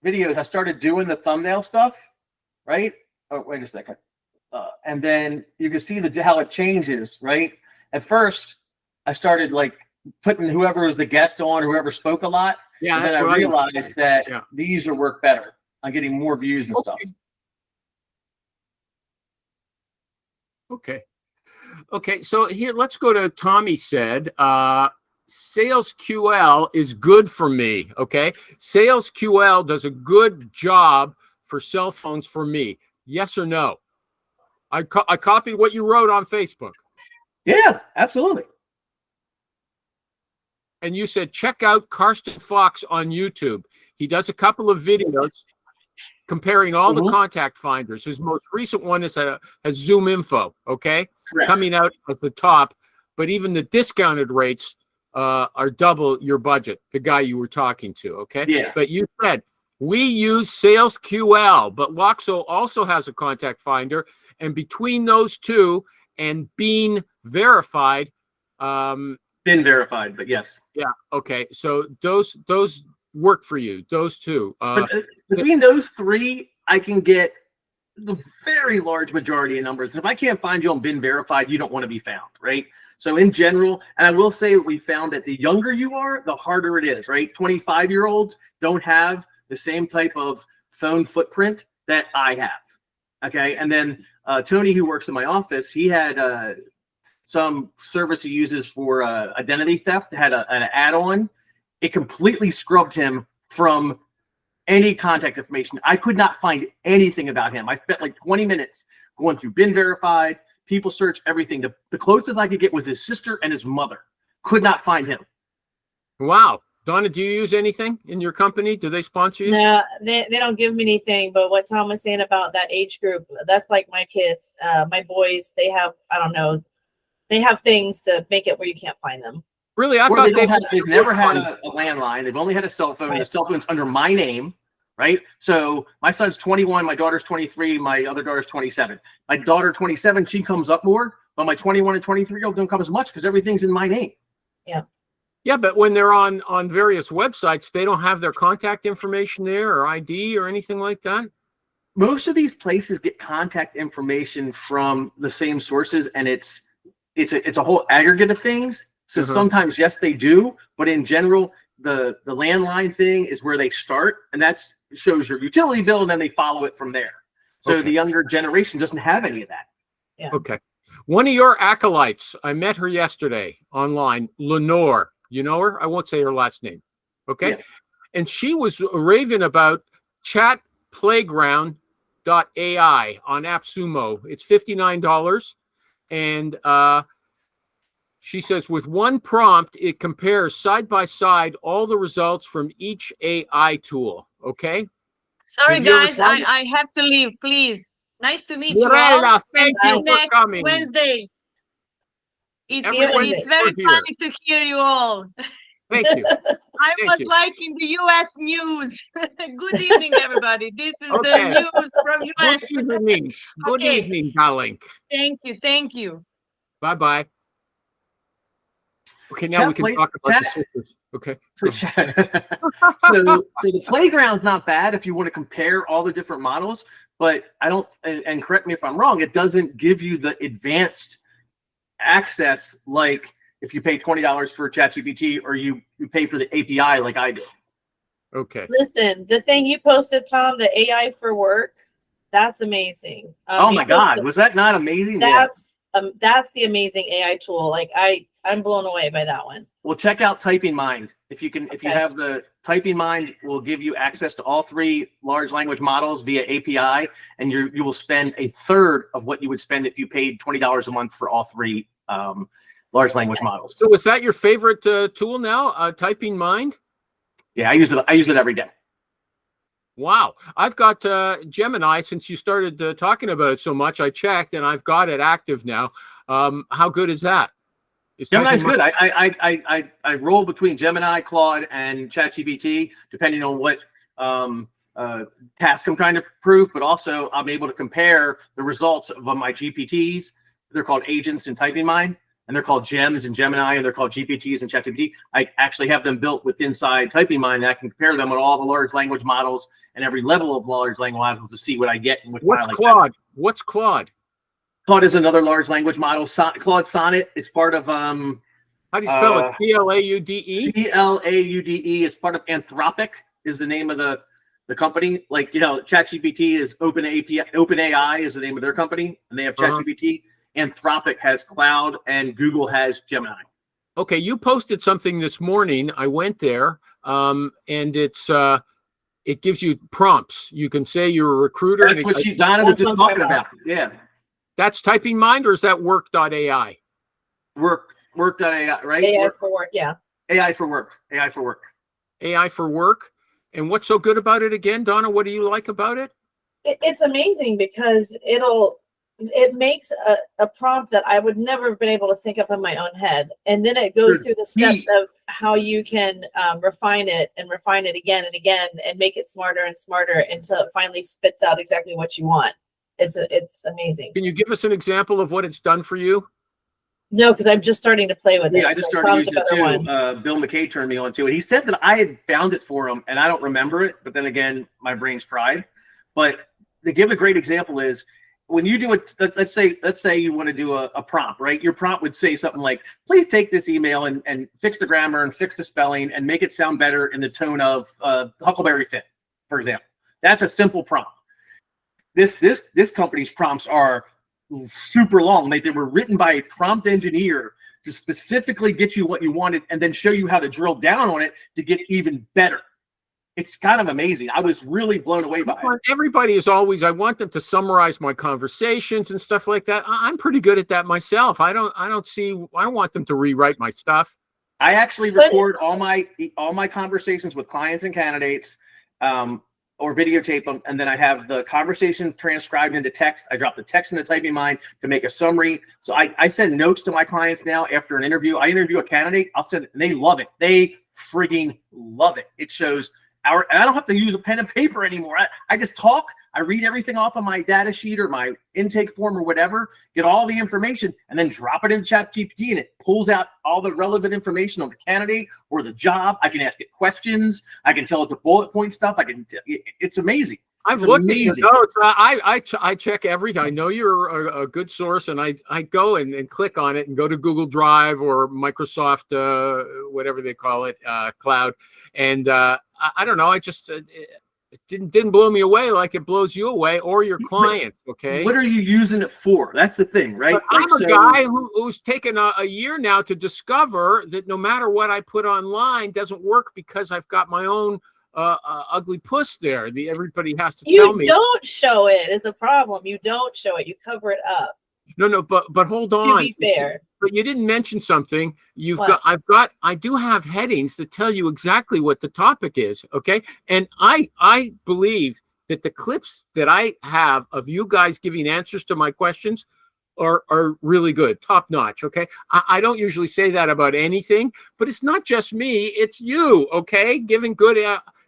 videos, I started doing the thumbnail stuff, right? Oh, wait a second. And then you can see how it changes, right? At first, I started like putting whoever was the guest on, whoever spoke a lot. Yeah, And that's then I what realized that Yeah. these are work better. I'm getting more views and stuff. Okay. Okay, so here, let's go to Tommy said, Sales QL is good for me. Okay. Sales QL does a good job for cell phones for me. Yes or no? I copied what you wrote on Facebook. Yeah, absolutely. And you said, check out Karsten Fox on YouTube. He does a couple of videos comparing all the Mhm. contact finders. His most recent one is a Zoom Info, okay? Correct. Coming out at the top, but even the discounted rates are double your budget, the guy you were talking to, okay? Yeah. But you said, we use Sales QL, but Loxo also has a contact finder. And between those two and being verified, Been verified, but yes. yeah, okay. So those work for you, those two. But between those three, I can get the very large majority of numbers. If I can't find you on Been Verified, you don't want to be found, right? So in general, and I will say we found that the younger you are, the harder it is, right? 25-year-olds don't have the same type of phone footprint that I have, okay? And then Tony, who works in my office, he had some service he uses for identity theft, had an add-on. It completely scrubbed him from any contact information. I could not find anything about him. I spent like 20 minutes going through Been Verified, people search, everything. The closest I could get was his sister and his mother. Could not find him. Wow. Donna, do you use anything in your company? Do they sponsor you? No, they don't give me anything. But what Tom was saying about that age group, that's like my kids, my boys, they have, I don't know, they have things to make it where you can't find them. Really? I Or thought they've never had a landline. They've only had a cell phone. And the cell phone's under my name, right? So my son's 21, my daughter's 23, my other daughter's 27. My daughter 27, she comes up more, but my 21 and 23-year-old don't come as much because everything's in my name. Yeah, but when they're on various websites, they don't have their contact information there or ID or anything like that. Most of these places get contact information from the same sources, and it's a whole aggregate of things. So sometimes, yes, they do, but in general, the landline thing is where they start, and that shows your utility bill, and then they follow it from there. So Okay. the younger generation doesn't have any of that. Yeah. Okay. One of your acolytes, I met her yesterday online, Lenore. You know her? I won't say her last name. Okay. Yeah. And she was raving about chatplayground.ai on AppSumo. It's $59. And she says, with one prompt, it compares side by side all the results from each AI tool. Okay. Sorry, Have you ever guys, tried it? I have to leave, please. Nice to meet you all. Mirella, thank See you you for next coming. Wednesday. Everyone It's is very here. funny to hear you all. Thank you. I Thank was you. like in the US news. Good evening, everybody. This is Okay. the news from US. Good evening. Good Okay. evening, darling. Thank you, thank you. Bye-bye. Okay, now we can Chat talk about the chat- sisters. Okay. So the playground's not bad if you want to compare all the different models, but I don't, and correct me if I'm wrong, it doesn't give you the advanced access like if you pay $20 for ChatGPT or you pay for the API like I do. Okay. Listen, the thing you posted, Tom, the AI for work, that's amazing. Oh you my God, posted- was that not amazing? Yeah. that's the amazing AI tool. Like I'm blown away by that one. Well, check out Typing Mind. If you Okay. have the Typing Mind, will give you access to all three large language models via API, and you will spend a third of what you would spend if you paid $20 a month for all three large language models. So is that your favorite tool now? Typing Mind? Yeah, I use it every day. Wow. I've got Gemini since you started talking about it so much. I checked and I've got it active now. How good is that? Is Gemini's Typing good. Mind- I roll between Gemini, Claude, and ChatGPT, depending on what task I'm trying to prove, but also I'm able to compare the results of my GPTs. They're called agents in Typing Mind, and they're called gems in Gemini, and they're called GPTs in ChatGPT. I actually have them built with inside Typing Mind, and I can compare them with all the large language models and every level of large language models to see what I get and what What's I like. Claude? What's Claude? Claude is another large language model. Claude Sonnet is part of How do you spell it? Claude? CLAUDE is part of Anthropic is the name of the company. Like, ChatGPT is OpenAI is the name of their company, and they have ChatGPT. Anthropic has Cloud, and Google has Gemini. Okay, you posted something this morning. I went there, and it gives you prompts. You can say you're a recruiter. That's what Donna was just talking about. Yeah. That's Typing Mind, or is that work.ai? Work.ai, right? AI for work, yeah. AI for work. AI for work. AI for work. And what's so good about it again, Donna? What do you like about it? It's amazing because it makes a prompt that I would never have been able to think of in my own head. And then it goes through the steps of how you can refine it again and again and make it smarter and smarter until it finally spits out exactly what you want. It's amazing. Can you give us an example of what it's done for you? No, because I'm just starting to play with it. Yeah, I just started using it too. Bill McKay turned me on to it. He said that I had found it for him, and I don't remember it. But then again, my brain's fried. But to give a great example is when you do it. Let's say you want to do a prompt, right? Your prompt would say something like, "Please take this email and fix the grammar and fix the spelling and make it sound better in the tone of Huckleberry Finn," for example. That's a simple prompt. This company's prompts are super long. They were written by a prompt engineer to specifically get you what you wanted and then show you how to drill down on it to get even better. It's kind of amazing. I was really blown away by it. Everybody is always, I want them to summarize my conversations and stuff like that. I'm pretty good at that myself. I don't want them to rewrite my stuff. I actually record all my conversations with clients and candidates, or videotape them, and then I have the conversation transcribed into text. I drop the text in the Typing Mind to make a summary. So I send notes to my clients now after an interview. I interview a candidate, I'll send it, and they love it. They frigging love it. It shows and I don't have to use a pen and paper anymore. I just talk. I read everything off of my data sheet or my intake form or whatever, get all the information, and then drop it in ChatGPT, and it pulls out all the relevant information on the candidate or the job. I can ask it questions. I can tell it to bullet point stuff. It's amazing. I've looked at your notes. I check everything. I know you're a good source, and I go and click on it and go to Google Drive or Microsoft, whatever they call it, cloud. And I don't know. I just it didn't blow me away like it blows you away or your client. Okay. What are you using it for? That's the thing, right? But I'm a guy who's taken a year now to discover that no matter what I put online doesn't work because I've got my own ugly puss there. Everybody has to tell me. You don't show it is the problem. You don't show it. You cover it up. No, but hold on. To be fair. But you didn't mention something. I do have headings that tell you exactly what the topic is. Okay. And I believe that the clips that I have of you guys giving answers to my questions are really good, top notch. Okay. I don't usually say that about anything, but it's not just me. It's you. Okay. Giving good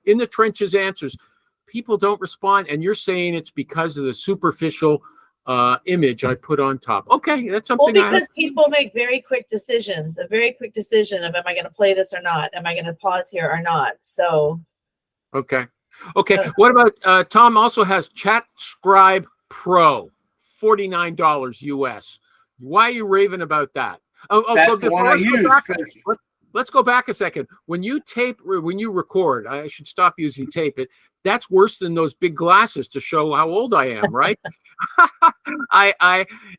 in the trenches answers. People don't respond. And you're saying it's because of the superficial image I put on top. Okay, that's something. Well, because people make very quick decisions. A very quick decision of am I going to play this or not? Am I going to pause here or not? So. Okay. What about Tom? Also has ChatScribe Pro, $49 US. Why are you raving about that? That's the one I use. Let's go back a second. When you record, I should stop using tape. That's worse than those big glasses to show how old I am, right?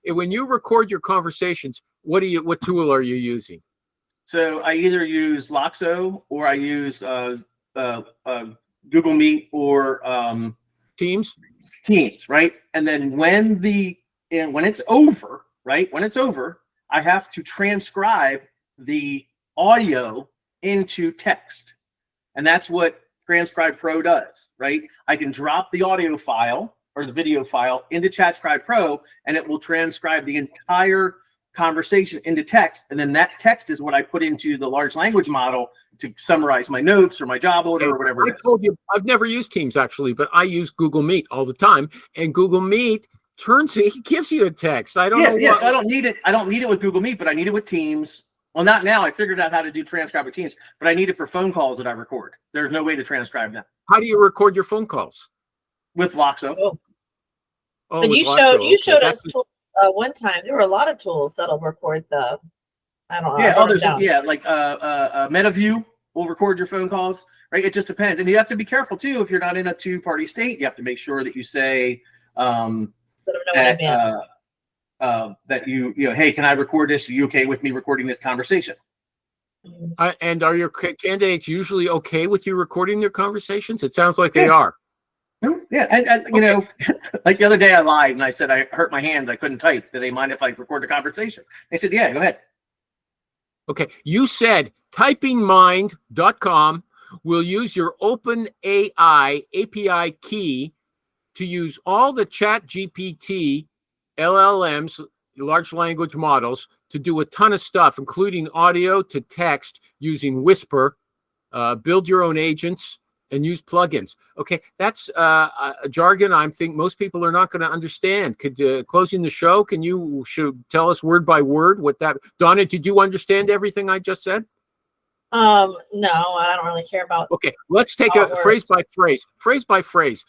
When you record your conversations, what tool are you using? So I either use Loxo or I use Google Meet or Teams, right? And then when it's over, right? When it's over, I have to transcribe the audio into text, and that's what Transcribe Pro does, right? I can drop the audio file or the video file into ChatScribe Pro, and it will transcribe the entire conversation into text. And then that text is what I put into the large language model to summarize my notes or my job order or whatever it is. I told you, I've never used Teams actually, but I use Google Meet all the time. And Google Meet gives you a text. I don't know. Yeah, so I don't need it. I don't need it with Google Meet, but I need it with Teams. Well, not now. I figured out how to do transcribe with Teams, but I need it for phone calls that I record. There's no way to transcribe them. How do you record your phone calls? With Loxo. But you showed us one time there were a lot of tools that'll record the. I don't know. Yeah, I wrote them others. down. Yeah, like MetaView will record your phone calls, right? It just depends, and you have to be careful too. If you're not in a two-party state, you have to make sure that you say Let them know in that advance. that you know, hey, can I record this? Are you okay with me recording this conversation? And are your candidates usually okay with you recording their conversations? It sounds like they are. Yeah, and you know, like the other day I lied and I said I hurt my hand, I couldn't type. Do they mind if I record the conversation? They said, yeah, go ahead. Okay. You said typingmind.com will use your OpenAI API key to use all the ChatGPT LLMs, large language models, to do a ton of stuff, including audio to text using Whisper, build your own agents, and use plugins. Okay, that's a jargon I think most people are not going to understand. Could closing the show, can you tell us word by word what that? Donna, did you understand everything I just said? No, I don't really care about. Okay, let's take How a it phrase by works. phrase.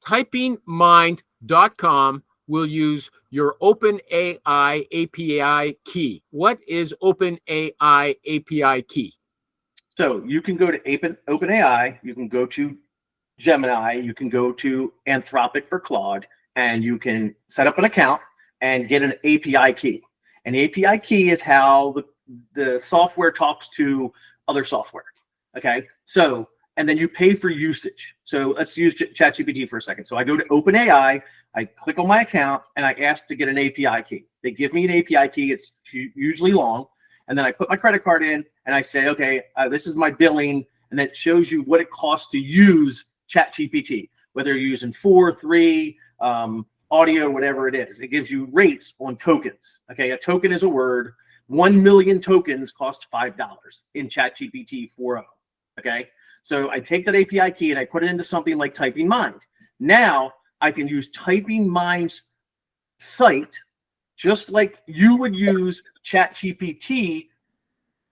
Typingmind.com will use your OpenAI API key. What is OpenAI API key? So you can go to OpenAI, you can go to Gemini, you can go to Anthropic for Claude, and you can set up an account and get an API key. An API key is how the software talks to other software. Okay, so and then you pay for usage. So let's use ChatGPT for a second. So I go to OpenAI, I click on my account, and I ask to get an API key. They give me an API key. It's usually long. And then I put my credit card in and I say, okay, this is my billing. And that shows you what it costs to use ChatGPT, whether you're using 4, 3, audio, whatever it is. It gives you rates on tokens. Okay, a token is a word. 1 million tokens cost $5 in ChatGPT 4.0. Okay, so I take that API key and I put it into something like Typing Mind. Now I can use Typing Mind's site just like you would use ChatGPT,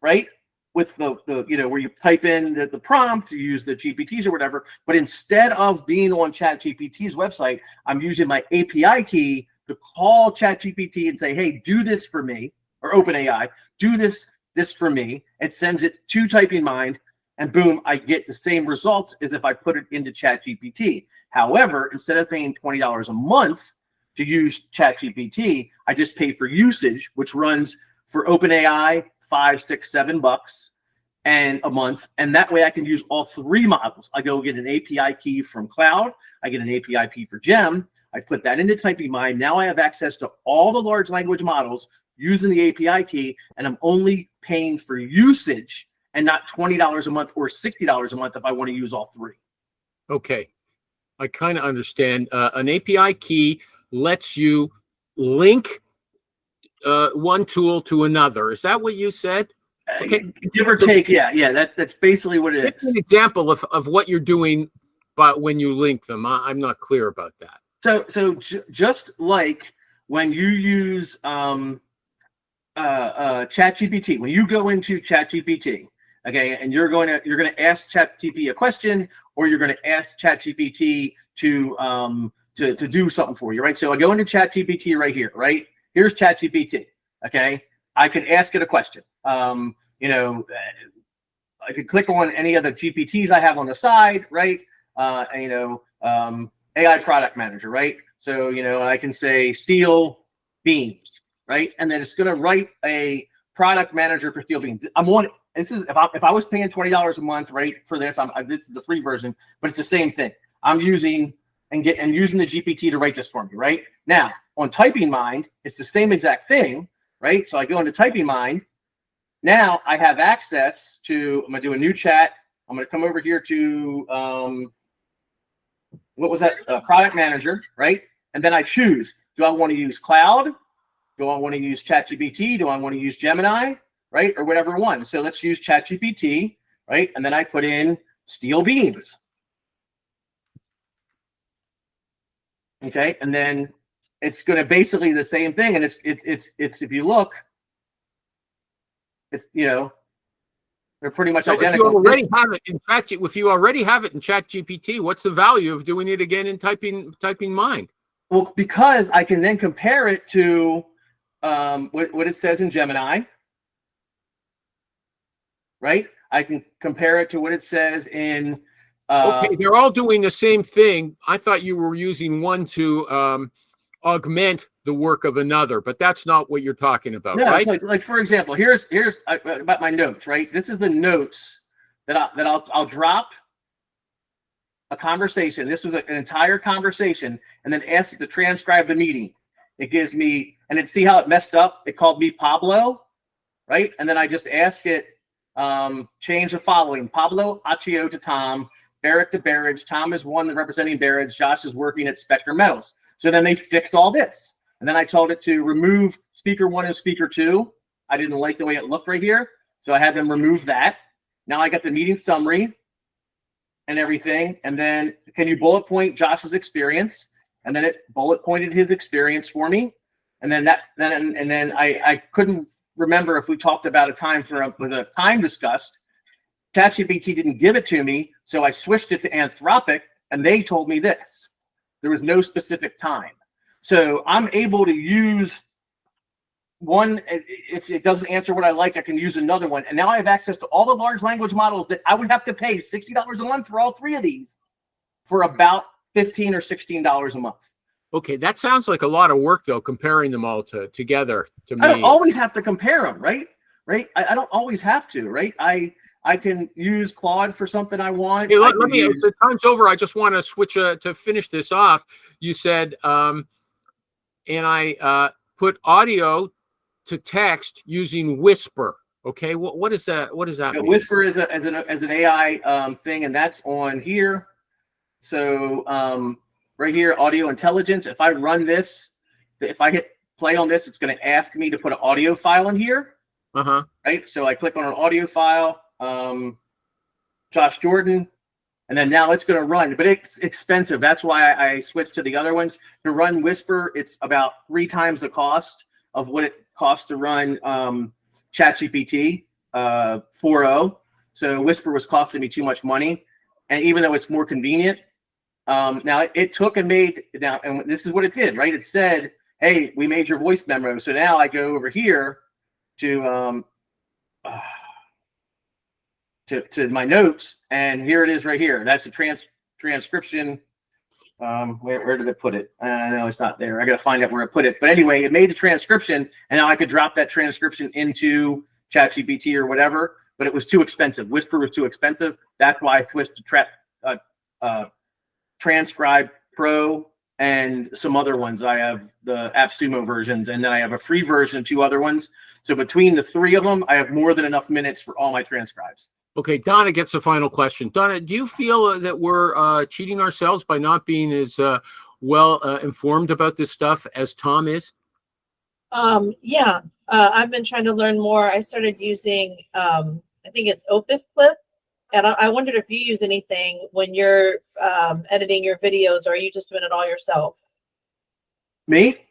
right? With the you know, where you type in the prompt, you use the GPTs or whatever. But instead of being on ChatGPT's website, I'm using my API key to call ChatGPT and say, hey, do this for me, or OpenAI, do this for me. It sends it to Typing Mind, and boom, I get the same results as if I put it into ChatGPT. However, instead of paying $20 a month to use ChatGPT, I just pay for usage, which runs for OpenAI $5, $6, $7 and a month, and that way I can use all 3 models. I go get an API key from Cloud, I get an API key for Gem, I put that into Typing Mind. Now I have access to all the large language models using the API key, and I'm only paying for usage and not $20 a month or $60 a month if I want to use all 3. Okay, I kind of understand. An API key lets you link one tool to another. Is that what you said? Okay. Give or take, yeah. That's basically what it Give me is. an example of what you're doing, but when you link them, I'm not clear about that. So just like when you use ChatGPT, when you go into ChatGPT, okay, and you're going to ask ChatGPT a question, or you're going to ask ChatGPT to do something for you, right? So I go into ChatGPT right here, right? Here's ChatGPT, okay? I could ask it a question. You know, I could click on any of the GPTs I have on the side, right? You know, AI product manager, right? So, you know, I can say steel beams, right? And then it's going to write a product manager for steel beams. I'm on. This is if I was paying $20 a month, right, for this. This is the free version, but it's the same thing. I'm using using the GPT to write this for me, right? Now on Typing Mind, it's the same exact thing, right? So I go into Typing Mind. Now I have access to. I'm gonna do a new chat. I'm gonna come over here to what was that? Product manager, right? And then I choose. Do I want to use Cloud? Do I want to use ChatGPT? Do I want to use Gemini? Right? Or whatever one. So let's use ChatGPT, right? And then I put in steel beams. Okay, and then it's going to basically the same thing. And it's if you look, it's, you know, they're pretty much So identical. if you already have it in ChatGPT, what's the value of doing it again in Typing Mind? Well, because I can then compare it to what it says in Gemini, right? I can compare it to what it says in. Okay, they're all doing the same thing. I thought you were using one to augment the work of another, but that's not what you're talking about, No, right? it's like for example, here's about my notes, right? This is the notes that I'll drop a conversation. This was an entire conversation, and then ask it to transcribe the meeting. It gives me, and then see how it messed up. It called me Pablo, right? And then I just ask it, change the following: Pablo Accio to Tom, Barrett to Barrage. Tom is one representing Barrage. Josh is working at Spectre Metals. So then they fix all this. And then I told it to remove speaker 1 and speaker 2. I didn't like the way it looked right here, so I had them remove that. Now I got the meeting summary and everything. And then can you bullet point Josh's experience? And then it bullet pointed his experience for me. And then I couldn't remember if we talked about a time with a time discussed. ChatGPT didn't give it to me, so I switched it to Anthropic, and they told me this. There was no specific time. So I'm able to use one. If it doesn't answer what I like, I can use another one. And now I have access to all the large language models that I would have to pay $60 a month for all 3 of these for about $15 or $16 a month. Okay, that sounds like a lot of work, though, comparing them all together to me. I don't always have to compare them, right? Right? I don't always have to, right? I can use Claude for something I want. Hey, let me, the time's over. I just want to switch to finish this off. You said, and I put audio to text using Whisper. Okay, what is that? What does that mean? Whisper is as an AI thing, and that's on here. So right here, audio intelligence. If I run this, if I hit play on this, it's going to ask me to put an audio file in here. Right. So I click on an audio file. Josh Jordan, and then now it's going to run, but it's expensive. That's why I switched to the other ones. To run Whisper, it's about 3 times the cost of what it costs to run ChatGPT 4.0. So Whisper was costing me too much money, and even though it's more convenient, now it took and made now, and this is what it did, right? It said, "Hey, we made your voice memo." So now I go over here to my notes, and here it is right here. That's a transcription. Where did it put it? No, it's not there. I got to find out where I put it. But anyway, it made the transcription, and now I could drop that transcription into ChatGPT or whatever, but it was too expensive. Whisper was too expensive. That's why I switched to Transcribe Pro and some other ones. I have the AppSumo versions, and then I have a free version, 2 other ones. So between the 3 of them, I have more than enough minutes for all my transcribes. Okay, Donna gets the final question. Donna, do you feel that we're cheating ourselves by not being as well informed about this stuff as Tom is? Yeah, I've been trying to learn more. I started using, I think it's Opus Clip, and I wondered if you use anything when you're editing your videos, or are you just doing it all yourself? Me?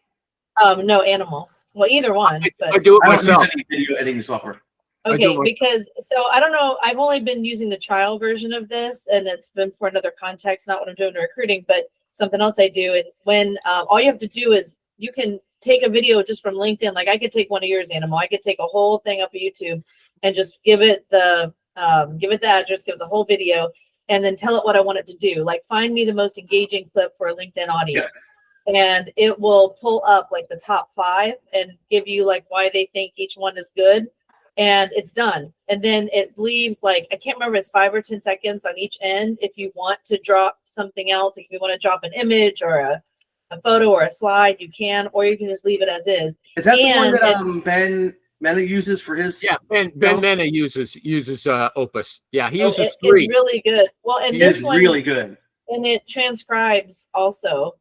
No, Animal. Well, either one. I do it I don't use myself. any video editing software. Okay, because so I don't know. I've only been using the trial version of this, and it's been for another context, not what I'm doing in recruiting, but something else I do. And when all you have to do is you can take a video just from LinkedIn. Like I could take one of yours, Animal. I could take a whole thing off of YouTube and just give it the address, give it the whole video, and then tell it what I want it to do. Like find me the most engaging clip for a LinkedIn audience. Yeah. And it will pull up like the top 5 and give you like why they think each one is good. And it's done. And then it leaves like, I can't remember, it's 5 or 10 seconds on each end. If you want to drop something else, like if you want to drop an image or a photo or a slide, you can, or you can just leave it as is. Is that the one that Ben Mena uses for his? Yeah, Ben Mena uses Opus. Yeah, he uses 3. It's really good. Well, and this one really good. And it transcribes also.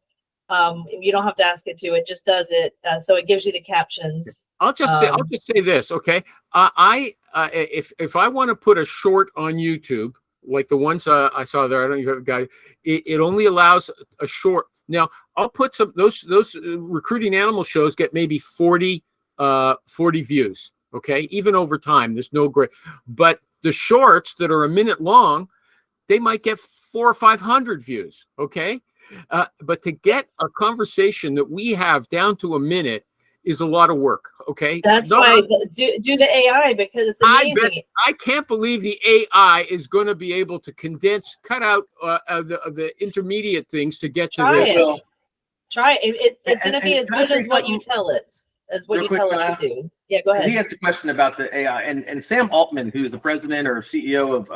You don't have to ask it to; it just does it. So it gives you the captions. I'll just say this, okay? If I want to put a short on YouTube, like the ones I saw there, I don't know, guy, it only allows a short. Now I'll put some those recruiting animal shows get maybe 40 views, okay? Even over time, there's no great, but the shorts that are a minute long, they might get 400 or 500 views, okay? But to get a conversation that we have down to a minute is a lot of work. Okay. That's No, why do the AI, because it's I amazing. I can't believe the AI is going to be able to cut out the intermediate things to get to Try the. it. Well, Try it. It's going to be and as can I good say as what you something tell it, as what real you quick, tell can it I? to do. Yeah, go He ahead. had the question about the AI, and Sam Altman, who's the president or CEO of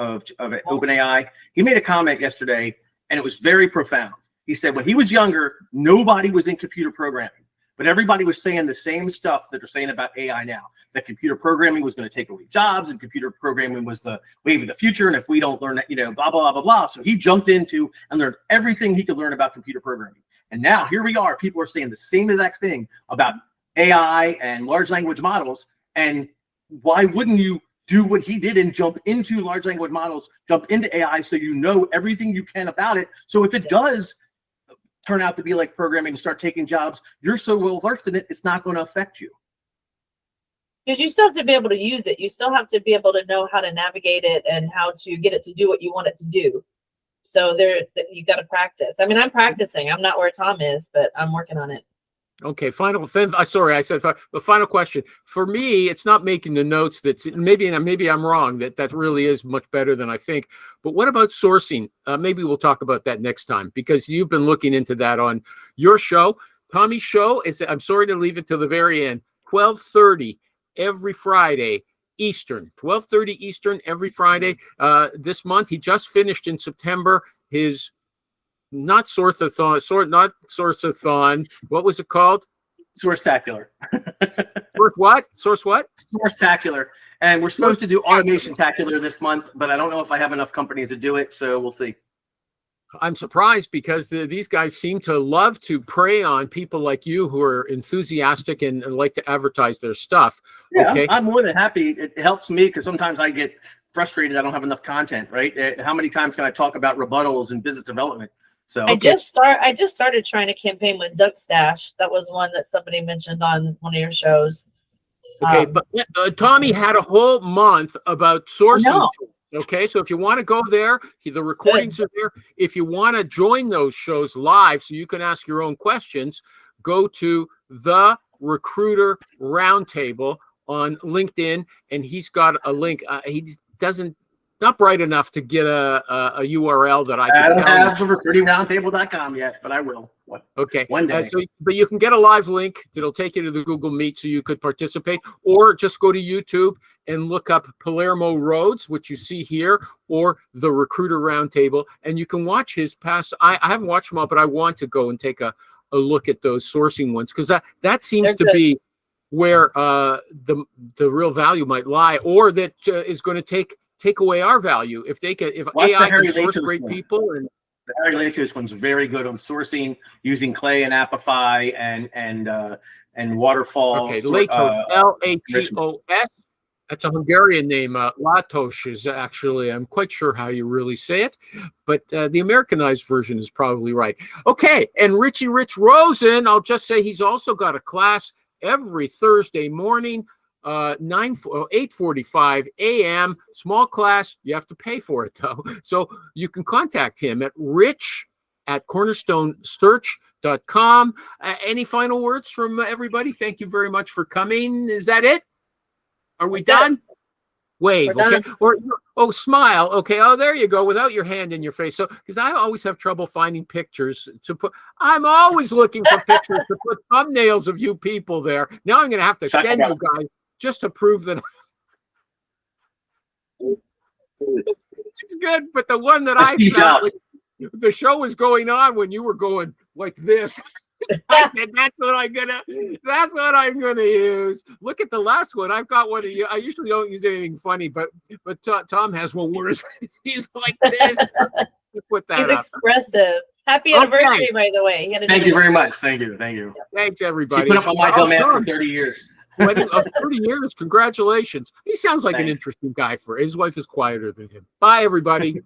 OpenAI, he made a comment yesterday, and it was very profound. He said when he was younger, nobody was in computer programming, but everybody was saying the same stuff that they're saying about AI now. That computer programming was going to take away jobs, and computer programming was the wave of the future. And if we don't learn that, blah blah blah blah. So he jumped into and learned everything he could learn about computer programming. And now here we are. People are saying the same exact thing about AI and large language models. And why wouldn't you do what he did and jump into large language models, jump into AI, so you know everything you can about it? So if it does turn out to be like programming and start taking jobs, you're so well versed in it, it's not going to affect you. Because you still have to be able to use it. You still have to be able to know how to navigate it and how to get it to do what you want it to do. So you got to practice. I mean, I'm practicing. I'm not where Tom is, but I'm working on it. Okay, sorry, I said the final question. For me, it's not making the notes. Maybe I'm wrong. That really is much better than I think. But what about sourcing? Maybe we'll talk about that next time, because you've been looking into that on your show. Tommy's show is. I'm sorry to leave it to the very end. 12:30 every Friday Eastern. 12:30 Eastern every Friday. This month, he just finished in September his. Not Sourceathon. What was it called? Sourcetacular. Source what? Source what? Sourcetacular. And we're supposed to do Automation Tacular this month, but I don't know if I have enough companies to do it, so we'll see. I'm surprised because these guys seem to love to prey on people like you who are enthusiastic and like to advertise their stuff. Yeah, Okay. I'm more than happy. It helps me because sometimes I get frustrated. I don't have enough content, right? How many times can I talk about rebuttals and business development? So I just started trying to campaign with Duckstash. That was one that somebody mentioned on one of your shows. Okay, but Tommy had a whole month about sourcing. No. Okay, so if you want to go there, the recordings are there. If you want to join those shows live so you can ask your own questions, go to the Recruiter Roundtable on LinkedIn, and he's got a link. He doesn't. Not bright enough to get a URL that I can don't tell have the recruitingroundtable.com yet, but I will. Okay. One day. But you can get a live link that'll take you to the Google Meet so you could participate, or just go to YouTube and look up Palermo Rhodes, which you see here, or the Recruiter Roundtable, and you can watch his past. I haven't watched them all, but I want to go and take a look at those sourcing ones, because that seems to be where the real value might lie, or that is going to take away our value if AI can source great people. And the Harry Latos one's very good on sourcing using Clay and Apify and Waterfall. Okay, Latos, Latos. That's a Hungarian name. Latos is actually, I'm quite sure how you really say it, but the Americanized version is probably right. Okay, and Rich Rosen, I'll just say he's also got a class every Thursday morning. 8:45 a.m. small class. You have to pay for it though, so you can contact him at rich@cornerstonesearch.com. Any final words from everybody? Thank you very much for coming. Is that it? Are we done? Wave. We're Okay. done. Or smile. Okay. Oh, there you go. Without your hand in your face. So, because I always have trouble finding pictures to put. I'm always looking for pictures to put thumbnails of you people there. Now I'm going to have to send you guys just to prove that it's good. But the one that I found, the show was going on when you were going like this. I said, that's what I'm gonna use. Look at the last one. I've got one of you. I usually don't use anything funny, but Tom has one where he's like this. Put that He's up. Expressive. Happy anniversary, by the way. Thank you very much. Thank you. Thanks, everybody. You put up on my dumbass for 30 years. 30 years. Congratulations. He sounds like an interesting guy. His wife is quieter than him. Bye, everybody.